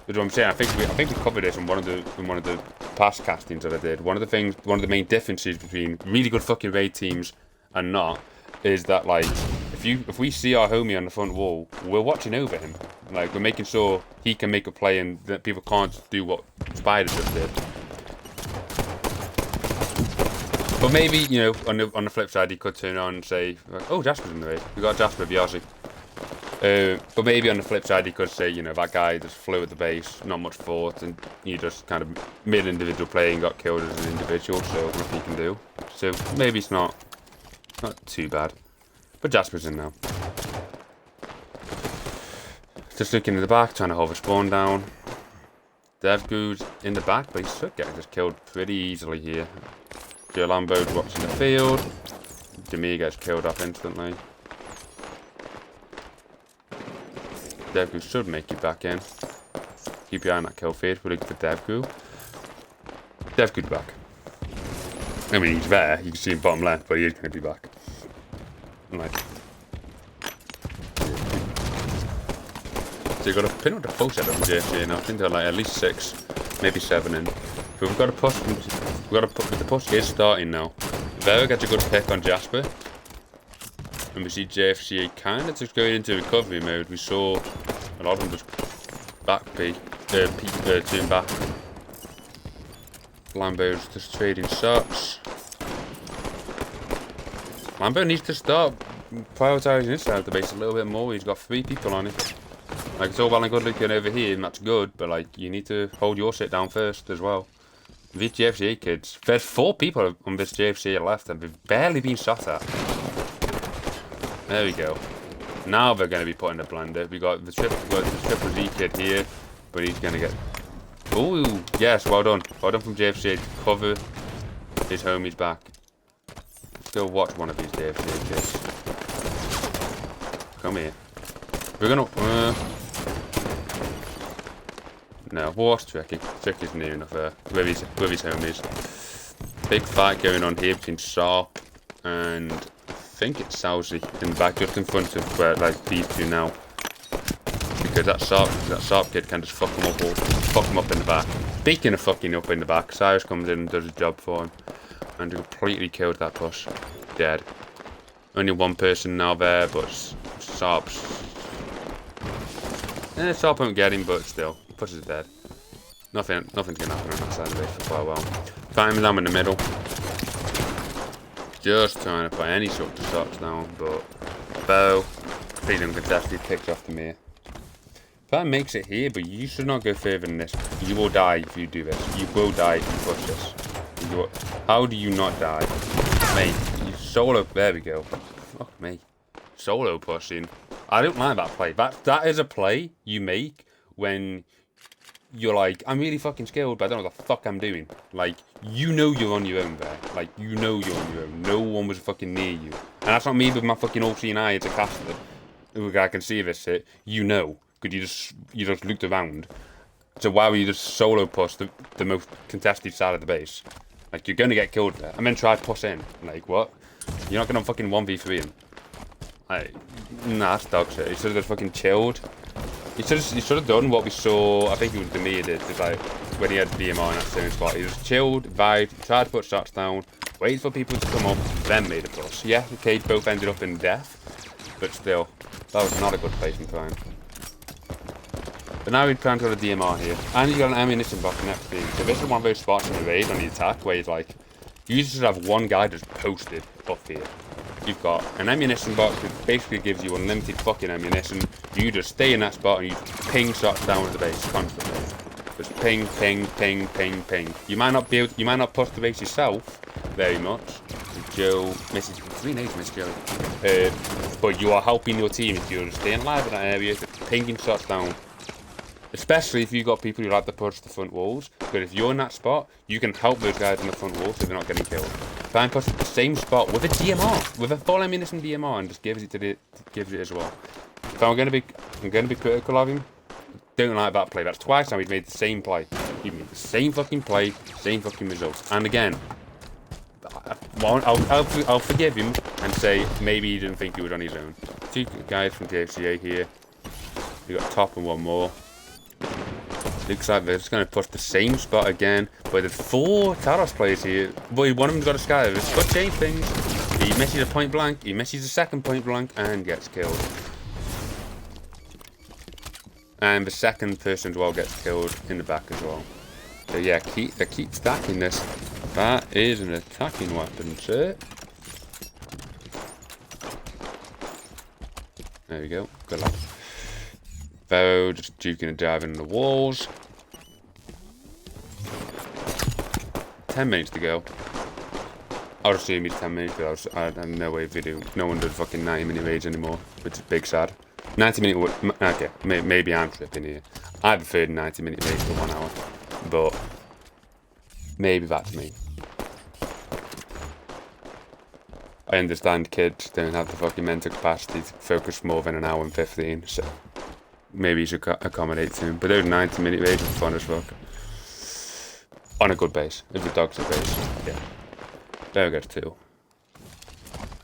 That's what I'm saying. I think we covered this in one of the past castings that I did. One of the main differences between really good fucking raid teams and not is that, like, if we see our homie on the front wall, we're watching over him. Like, we're making sure he can make a play and that people can't do what Spider just did. But maybe, you know, on the flip side, he could turn on and say, like, oh, Jasper's in the raid. We got Jasper Biazzi. But maybe on the flip side, he could say, you know, that guy just flew at the base, not much thought, and he just kind of made an individual play and got killed as an individual, so nothing he can do. So maybe it's not too bad. But Jasper's in now. Just looking in the back, trying to hold the spawn down. Devgu's in the back, but he should get just killed pretty easily here. Joe Lambo's watching the field. Demir gets killed off instantly. Devgu should make it back in. Keep your eye on that kill feed. We're looking for Devgu. Devgu's back. I mean, he's there. You can see him bottom left, but he is going to be back. Right. So you've got to pin up the full setup from JFCA now. I think they're like at least 6, maybe 7 in. But we've got to push. The push is starting now. Vera gets a good pick on Jasper. And we see JFCA kind of just going into recovery mode. We saw a lot of them just turn back. Lambo's just trading shots. Lambo needs to start prioritising his side of the base a little bit more. He's got 3 people on it. Like, it's all well and good looking over here, and that's good, but like, you need to hold your shit down first as well. These JFCA kids, there's 4 people on this JFCA left, and they've barely been shot at. There we go. Now they're going to be put in the blender. We got the triple Z kid here, but he's going to get. Ooh, yes, well done. Well done from JFCA to cover his homies back. Let's go watch one of these JFCA kids. Come here. We're going to. No, we'll watch Tricky. Tricky's near enough there. With his homies. Big fight going on here between Sharp and I think it's Sousy in the back, just in front of where like these two now. Because that Sharp kid can just fuck him up in the back. Speaking of fucking up in the back, Cyrus comes in and does his job for him. And completely killed that push. Dead. Only one person now there, but Sharp's. Sharp won't get him, but still. Push is dead. Nothing's gonna happen on that side of the base for quite a while. Find them in the middle. Just trying to put any sort of shots down, but Bo, please uncontested, kicks off the mirror. That makes it here, but you should not go further than this. You will die if you do this. You will die if you push this. How do you not die? Mate, you solo. There we go. Fuck me. solo pushing. I don't like that play. That is a play you make when you're like, I'm really fucking skilled, but I don't know what the fuck I'm doing. Like, you know you're on your own there. Like, you know you're on your own. No one was fucking near you. And that's not me with my fucking all-seeing eye as a caster. I can see this shit. You know, because you just looked around. So why were you just solo push the most contested side of the base? Like, you're gonna get killed there. And then try to push in. Like, what? You're not gonna fucking 1v3 in. Like, nah, that's dog shit. You should have just fucking chilled. You should have done what we saw. I think it was Demir did. Just like when he had DMR in that same spot, he just chilled, vibed, tried to put shots down, waited for people to come up, then made a push. Yeah, okay, both ended up in death, but still, that was not a good placement time. But now we plan to go to DMR here, and you got an ammunition box next to you. So this is one of those spots in the raid on the attack where he's like, you should have one guy just posted up here. You've got an ammunition box that basically gives you unlimited fucking ammunition. You just stay in that spot and you ping shots down at the base constantly. Just ping, ping, ping, ping, ping. You might not push the base yourself very much. Joe misses 3 nades, miss Joe. But you are helping your team if you're just staying alive in that area, just pinging shots down. Especially if you've got people who like to push the front walls. But if you're in that spot, you can help those guys in the front walls so they're not getting killed. Try and push the same spot with a DMR, with a full ammunition DMR, and just gives it as well. So I'm gonna be critical of him. Don't like that play. That's twice now he's made the same play. He made the same fucking play, same fucking results. And again, I'll forgive him and say maybe he didn't think he was on his own. 2 guys from JFCA here. We got top and one more. Looks like they're just going to push the same spot again. But there's 4 Telos players here. Boy, one of them's got a sky. This could change things. He misses a point blank. He misses a second point blank and gets killed. And the second person as well gets killed in the back as well. So yeah, keep stacking this. That is an attacking weapon, sir. There we go. Good luck. Vero just duking and diving in the walls. 10 minutes to go. I'll assume it's 10 minutes, but I have no way of video. No one does fucking 90-minute raids anymore, which is big sad. 90-minute. Okay, maybe I'm tripping here. I prefer 90-minute raids to 1 hour, but maybe that's me. I understand kids don't have the fucking mental capacity to focus more than an hour and 15, so maybe you should accommodate to him. But those 90-minute raids are fun as fuck. On a good base. If the dog's a base, yeah. There goes 2.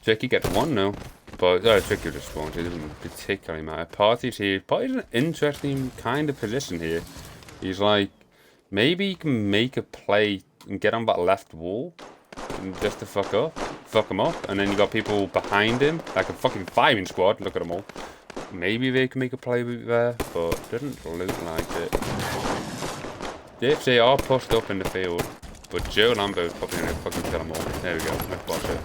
Tricky gets 1 now. But Tricky just spawns. It doesn't particularly matter. Party's here. Party's in an interesting kind of position here. He's like, maybe he can make a play and get on that left wall. And just to fuck him up. And then you got people behind him. Like a fucking firing squad. Look at them all. Maybe they can make a play there. But it doesn't look like it. JFCA are pushed up in the field, but Joe Lambo's probably going to fucking kill them all. There we go, let's watch it.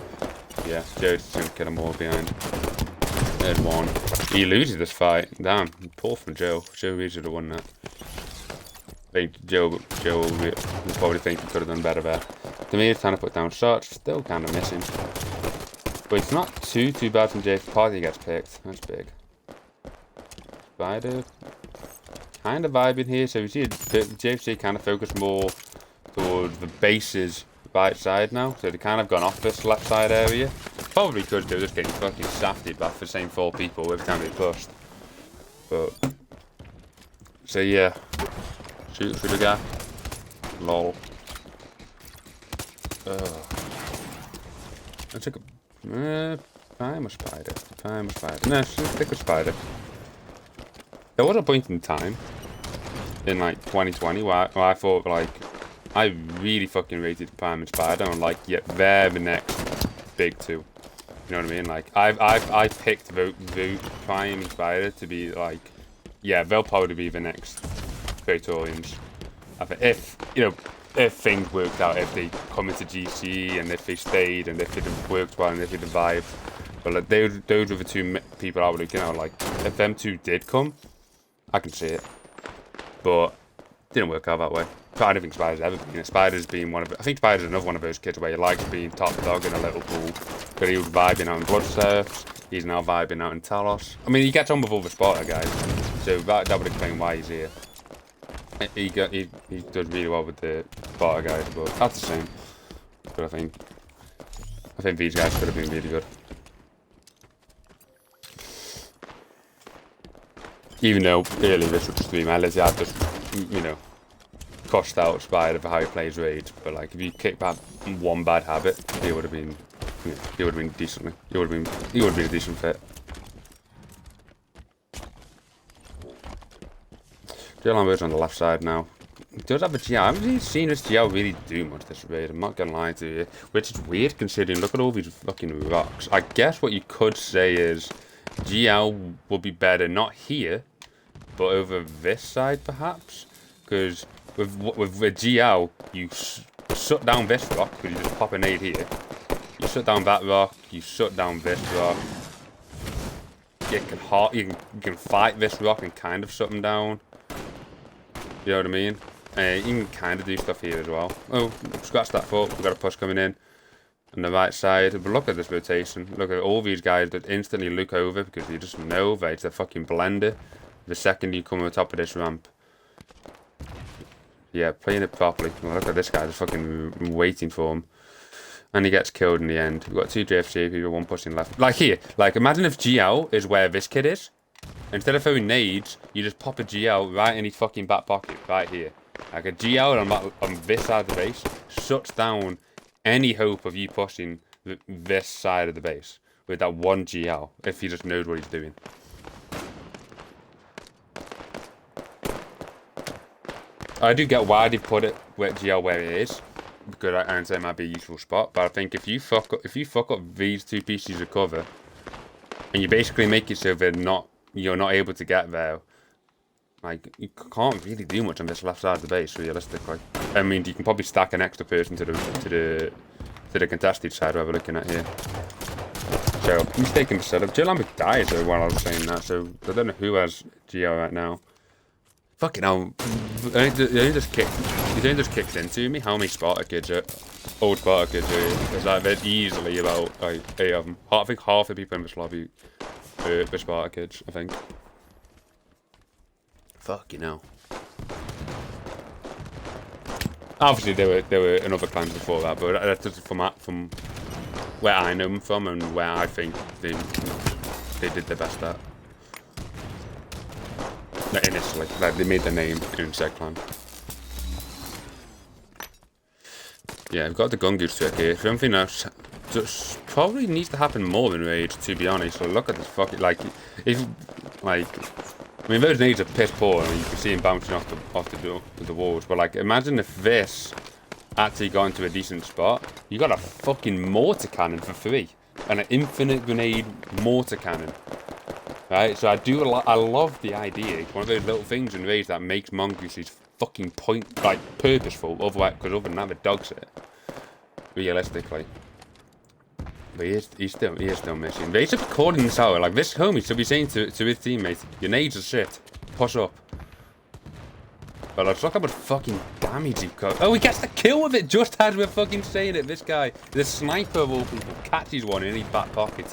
Yeah, Joe's going to kill them all behind. There's 1. He loses this fight. Damn, poor from Joe. Joe really should have won that. I think Joe will probably think he could have done better there. Demir's trying to put down shots, still kind of missing. But it's not too bad from JFCA. Party gets picked, that's big. Spider. Kind of vibing here, so we see JFC kind of focus more towards the base's right side now, so they kind of gone off this left side area. Probably could do, just getting fucking shafted by the same 4 people every time they pushed. But, so yeah, shoot through the gap. Lol. I took a prime or spider. No, let's stick with spider. There was a point in time in like 2020 where I thought like I really fucking rated Prime and Spider and like yeah they're the next big 2. You know what I mean? Like I picked the Prime and Spider to be like yeah they'll probably be the next Praetorians. I think if things worked out, if they come into GC and if they stayed and if it worked well and if it vibed. But like those were the 2 people I was looking at. Like if them 2 did come, I can see it, but it didn't work out that way. I don't think Spider's ever been. Spider's been one of. I think Spider's another one of those kids where he likes being top dog in a little pool, but he was vibing out in Bloodsurfs. He's now vibing out in Telos. I mean, he gets on with all the Sparta guys, so that would explain why he's here. He does really well with the Sparta guys, but that's the same. But I think these guys could have been really good. Even though earlier this was just me, my Lizzie had just, you know, cost out Spider for how he plays Rage. But like, if you kick back one bad habit, he would have been, you know, he would have been decently. He would have been a decent fit. Dylan on the left side now. He does have a GL. I haven't really seen this GL really do much this raid, I'm not gonna lie to you. Which is weird considering, look at all these fucking rocks. I guess what you could say is GL would be better not here, but over this side perhaps. Because with the GL, you shut down this rock, because you just pop a nade here. You shut down that rock, you shut down this rock. You can fight this rock and kind of shut them down. You know what I mean? You can kind of do stuff here as well. Oh, scratch that foot. We've got a push coming in on the right side. But look at this rotation. Look at all these guys that instantly look over because you just know that it's a fucking blender the second you come on the top of this ramp. Yeah, playing it properly. Well, look at this guy just fucking waiting for him. And he gets killed in the end. We've got 2 JFCA people, 1 pushing left. Like here. Like, imagine if GL is where this kid is. Instead of throwing nades, you just pop a GL right in his fucking back pocket, right here. Like a GL on this side of the base shuts down any hope of you pushing this side of the base with that one GL, if he just knows what he's doing. I do get why they put it with GL where it is, because I understand it might be a useful spot, but I think if you fuck up these 2 pieces of cover, and you basically make it so you're not able to get there. Like, you can't really do much on this left side of the base, realistically. I mean, you can probably stack an extra person to the contested side we're looking at here. So, mistaken the setup. Jill Lambert died though while I was saying that, so I don't know who has GL right now. Fucking hell. He only just kicked into me. How many Sparta kids are old Sparta kids are? There's like, there's easily about like 8 of them. I think half the people in this lobby are Sparta kids, I think. Fuck, you know. Obviously, there were another clans before that, but that's just from where I know them from and where I think they did their best at. Like initially, like they made their name in said clan. Yeah, we've got the gun goose trick here. Something else just probably needs to happen more than Rage, to be honest. So look at this fucking I mean, those nades are piss poor, and you can see him bouncing off the walls. But like, imagine if this actually got into a decent spot. You got a fucking mortar cannon for 3, and an infinite grenade mortar cannon. Right, so I love the idea. It's one of those little things in Rage that makes mongooses fucking purposeful. Otherwise, because other than that, the dogs it. Realistically. But he is still missing. But he's just calling this out. Like, this homie should be saying to his teammates, your nades are shit. Push up. But let's look how much fucking damage he cut. Oh, he gets the kill with it just as we're fucking saying it. This guy, the sniper of all people, catches one in his back pocket.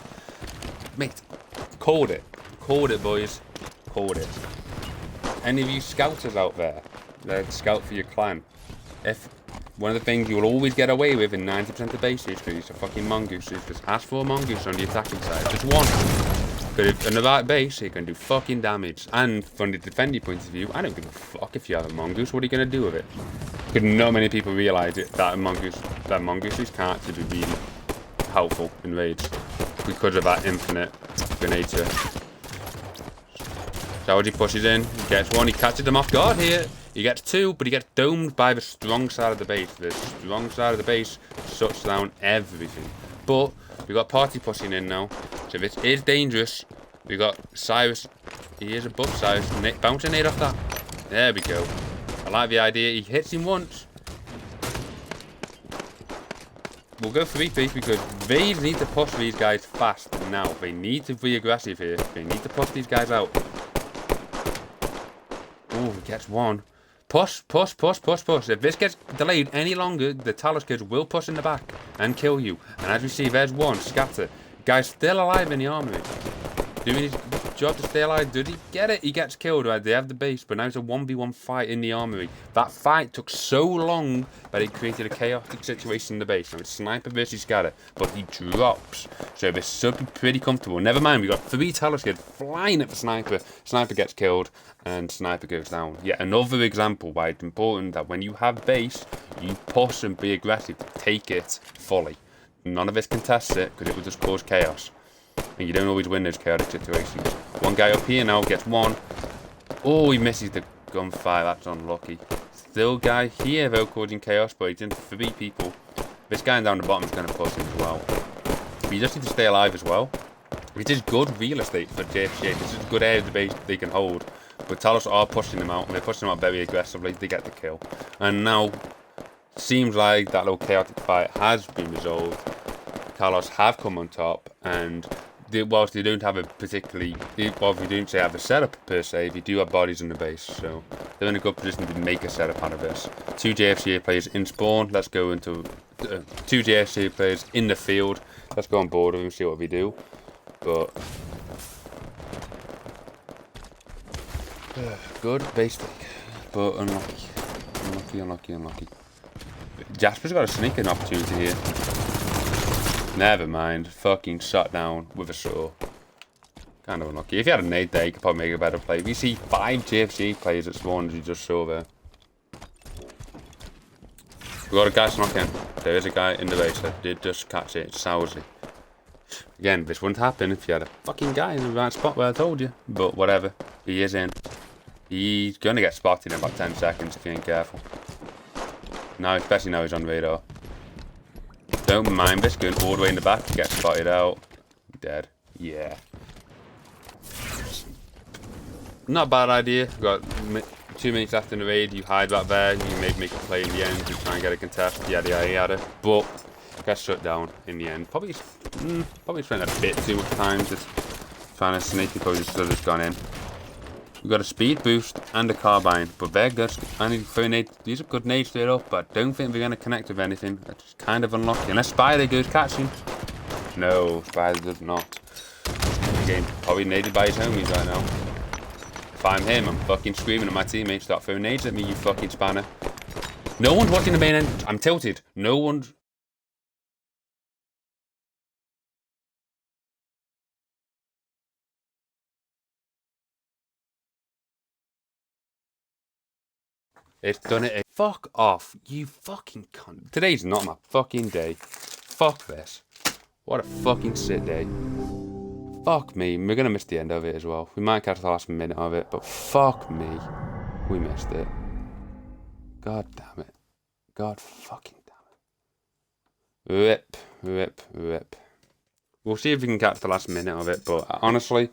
Mate, called it. Called it, boys. Called it. Any of you scouters out there that scout for your clan, if one of the things you will always get away with in 90% of bases, because it's a fucking mongoose, is just ask for a mongoose on the attacking side. Just one. Because in the right base, it can do fucking damage. And from the defending point of view, I don't give a fuck if you have a mongoose. What are you going to do with it? Because not many people realise it, that mongooses can't actually be really helpful in Rage because of that infinite grenade set. Saudi pushes in, he gets one, he catches them off guard here. He gets 2, but he gets domed by the strong side of the base. The strong side of the base shuts down everything. But we've got Party pushing in now, so this is dangerous. We've got Cyrus, he is above Cyrus, bouncing nade off that. There we go. I like the idea, he hits him once. We'll go 3-piece because they need to push these guys fast now. They need to be aggressive here. They need to push these guys out. Oh, he gets 1. Push, push, push, push, push. If this gets delayed any longer, the Telos kids will push in the back and kill you. And as we see, there's 1. Scatter. Guy's still alive in the armory. Doing his job to stay alive. Did he get it? He gets killed, right? They have the base, but now it's a 1v1 fight in the armory. That fight took so long that it created a chaotic situation in the base. Now it's Sniper versus Scatter, but he drops. So this should be pretty comfortable. Never mind, we got 3 Telos kids flying at the Sniper. Sniper gets killed, and Sniper goes down. Yet another example why it's important that when you have base, you push and be aggressive. Take it fully. None of us contests it, because it will just cause chaos. And you don't always win those chaotic situations. One guy up here now gets one. Oh, he misses the gunfire. That's unlucky. Still guy here, though, causing chaos, but he's in 3 people. This guy down the bottom is going to push him as well. But you just need to stay alive as well. It is good real estate for JFCA. This is a good area of the base they can hold. But Telos are pushing them out, and they're pushing them out very aggressively. They get the kill. And now, seems like that little chaotic fight has been resolved. Telos have come on top, and whilst they don't have a particularly, well, if you don't say have a setup per se, they do have bodies in the base, so they're in a good position to make a setup out of this. 2 JFCA players in spawn. Let's go into 2 JFCA players in the field. Let's go on board with them, see what we do. But good base take, but unlucky. Jasper's got a sneaking opportunity here. Never mind. Fucking shot down with a saw. Kind of unlucky. If you had a nade there, you could probably make a better play. We see 5 JFCA players at spawn, as you just saw there. We got a guy snocking. There is a guy in the base that did just catch it. It's Soursy. Again, this wouldn't happen if you had a fucking guy in the right spot where I told you. But whatever. He is in. He's going to get spotted in about 10 seconds if he ain't careful. Now, especially now he's on radar. Don't mind this, going all the way in the back to get spotted out. Dead. Yeah. Not a bad idea. Got 2 minutes left in the raid. You hide back there. You maybe make a play in the end. You try and get a contest. Yada. But gets shut down in the end. Probably spent a bit too much time just trying to sneak. He probably should have just gone in. We've got a speed boost and a carbine, but they're good. I need to throw nades. These are good nades straight up, but I don't think we're going to connect with anything. That's kind of unlucky. Unless Spider goes catching. No, Spider does not. Game probably naded by his homies right now. If I'm him, I'm fucking screaming at my teammates. Start throwing nades at me, you fucking spanner. No one's watching the main end. I'm tilted. No one's... It's done it. Fuck off, you fucking cunt. Today's not my fucking day. Fuck this. What a fucking shit day. Fuck me. We're gonna miss the end of it as well. We might catch the last minute of it, but fuck me. We missed it. God damn it. God fucking damn it. Rip. We'll see if we can catch the last minute of it, but honestly...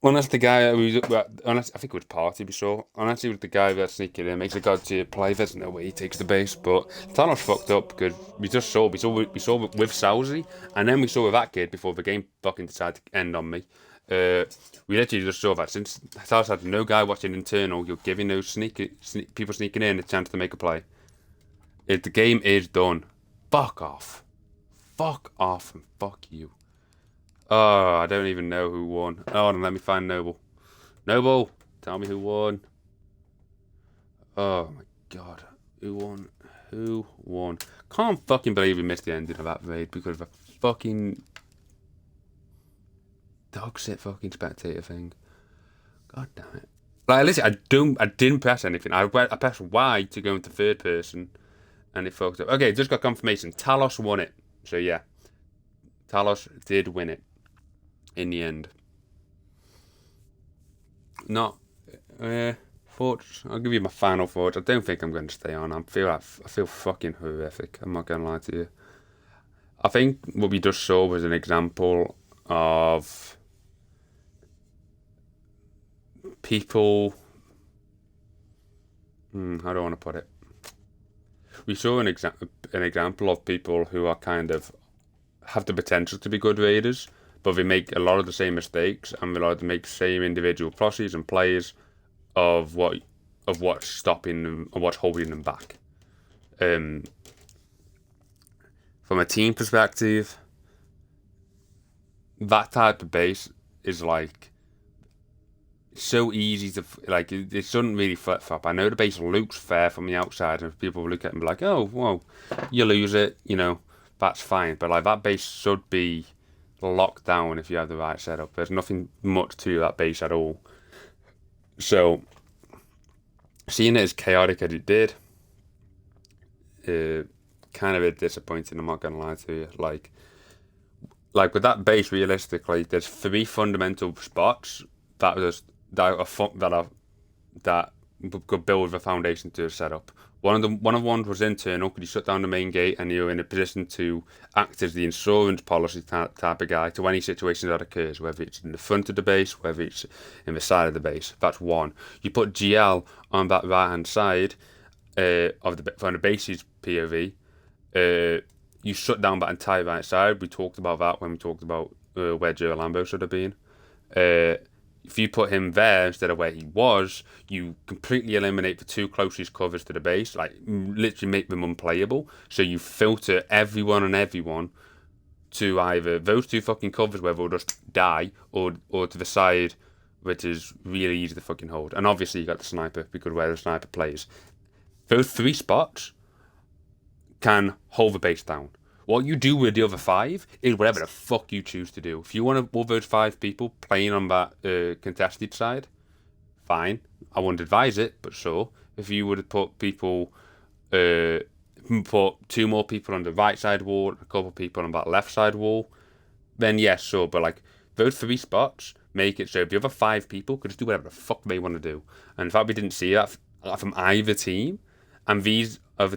Unless the guy who's, I think it was Party we saw. Unless he was the guy that's sneaking in, makes a god tier play. There's no way he takes the base. But Thanos fucked up because we saw with Soursy, and then we saw with that kid before the game fucking decided to end on me. We literally just saw that since Thanos had no guy watching internal, you're giving those people sneaking in a chance to make a play. The game is done. Fuck off, and fuck you. Oh, I don't even know who won. Oh, and let me find Noble. Noble, tell me who won. Oh my god. Who won? Can't fucking believe we missed the ending of that raid because of a fucking dog shit fucking spectator thing. God damn it. Like, listen, I didn't press anything. I pressed Y to go into third person and it fucked up. Okay, just got confirmation. Telos won it. So yeah. Telos did win it. In the end. Not thoughts. I'll give you my final thoughts. I don't think I'm going to stay on. I feel fucking horrific. I'm not going to lie to you. I think what we just saw was an example of people. How do I want to put it? We saw an example of people who are kind of have the potential to be good raiders, but they make a lot of the same mistakes and they like to make the same individual processes and plays of what's stopping them or what's holding them back. From a team perspective, that type of base is like so easy to like. It shouldn't really flip flop. I know the base looks fair from the outside, and people will look at it and be like, "Oh, well, you lose it, that's fine." But like that base should be locked down if you have the right setup. There's nothing much to that base at all. So seeing it as chaotic as it did, kind of a bit disappointing. I'm not gonna lie to you. Like with that base, realistically, there's three fundamental spots that was that could build the foundation to a setup. One of was internal because you shut down the main gate and you're in a position to act as the insurance policy type of guy to any situation that occurs, whether it's in the front of the base, whether it's in the side of the base. That's one. You put GL on that right hand side from the base's POV. You shut down that entire right side. We talked about that when we talked about where Joe Lambo should have been. If you put him there instead of where he was, you completely eliminate the two closest covers to the base, like literally make them unplayable. So you filter everyone to either those two fucking covers where they'll just die, or to the side, which is really easy to fucking hold. And obviously you got the sniper because where the sniper plays. Those three spots can hold the base down. What you do with the other five is whatever the fuck you choose to do. If you want all those five people playing on that contested side, fine. I wouldn't advise it, but sure. If you would have put two more people on the right side wall, a couple of people on that left side wall, then yes, sure. But like those three spots make it so the other five people could just do whatever the fuck they want to do. And in fact, we didn't see that from either team. And these are the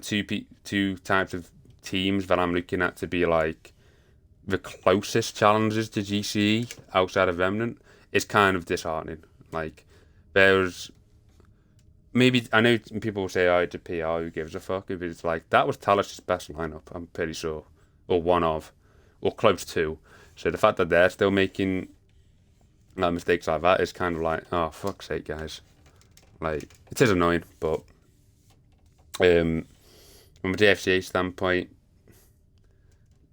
two types of teams that I'm looking at to be like the closest challenges to GCE outside of Remnant. Is kind of disheartening. Like there's maybe, I know people will say, "Oh, it's a PR, who gives a fuck?" But it's like that was Telos' best lineup, I'm pretty sure, or one of, or close to. So the fact that they're still making mistakes like that is kind of like, oh fuck's sake, guys. Like it is annoying, but from a JFCA standpoint,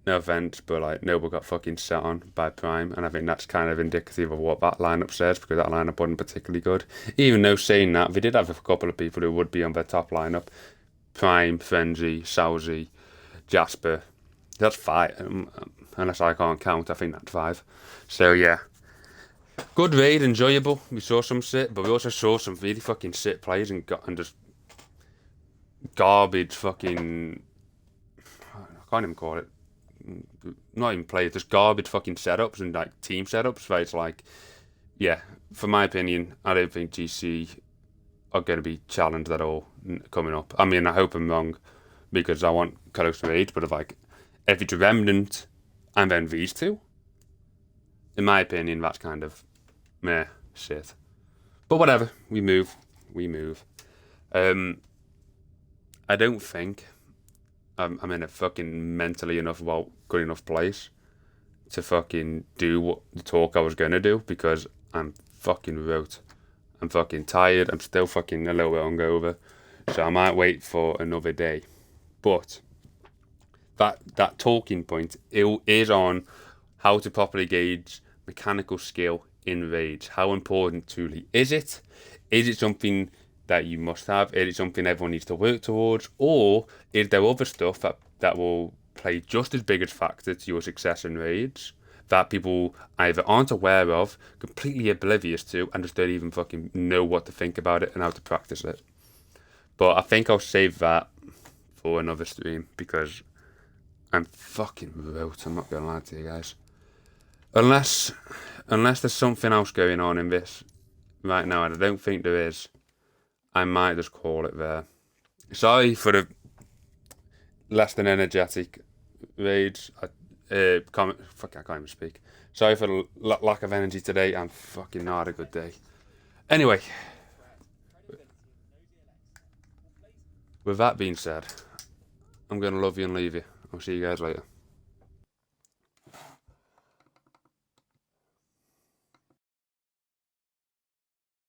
no offense, but like Noble got fucking set on by Prime, and I think that's kind of indicative of what that lineup says, because that lineup wasn't particularly good. Even though saying that, they did have a couple of people who would be on their top lineup: Prime, Frenzy, Sousy, Jasper. That's five, unless I can't count. I think that's five. So yeah, good raid, enjoyable. We saw some shit, but we also saw some really fucking shit players and just garbage fucking. I can't even call it. Not even players, just garbage fucking setups and like team setups. Where it's like, yeah, for my opinion, I don't think GC are going to be challenged at all coming up. I mean, I hope I'm wrong because I want close raids, but if it's Remnant and then these two, in my opinion, that's kind of meh shit. But whatever, we move. I don't think I'm in a fucking mentally good enough place to fucking do what the talk I was gonna do, because I'm fucking rote. I'm fucking tired. I'm still fucking a little bit hungover, so I might wait for another day. But that talking point is on how to properly gauge mechanical skill in raids. How important truly is it? Is it something that you must have? Is it something everyone needs to work towards? Or is there other stuff that will play just as big a factor to your success in raids that people either aren't aware of, completely oblivious to, and just don't even fucking know what to think about it and how to practice it? But I think I'll save that for another stream because I'm fucking rote. I'm not gonna lie to you guys. Unless there's something else going on in this right now, and I don't think there is, I might just call it there. Sorry for the less than energetic raids. I can't even speak. Sorry for the lack of energy today. I'm fucking not had a good day. Anyway, with that being said, I'm going to love you and leave you. I'll see you guys later.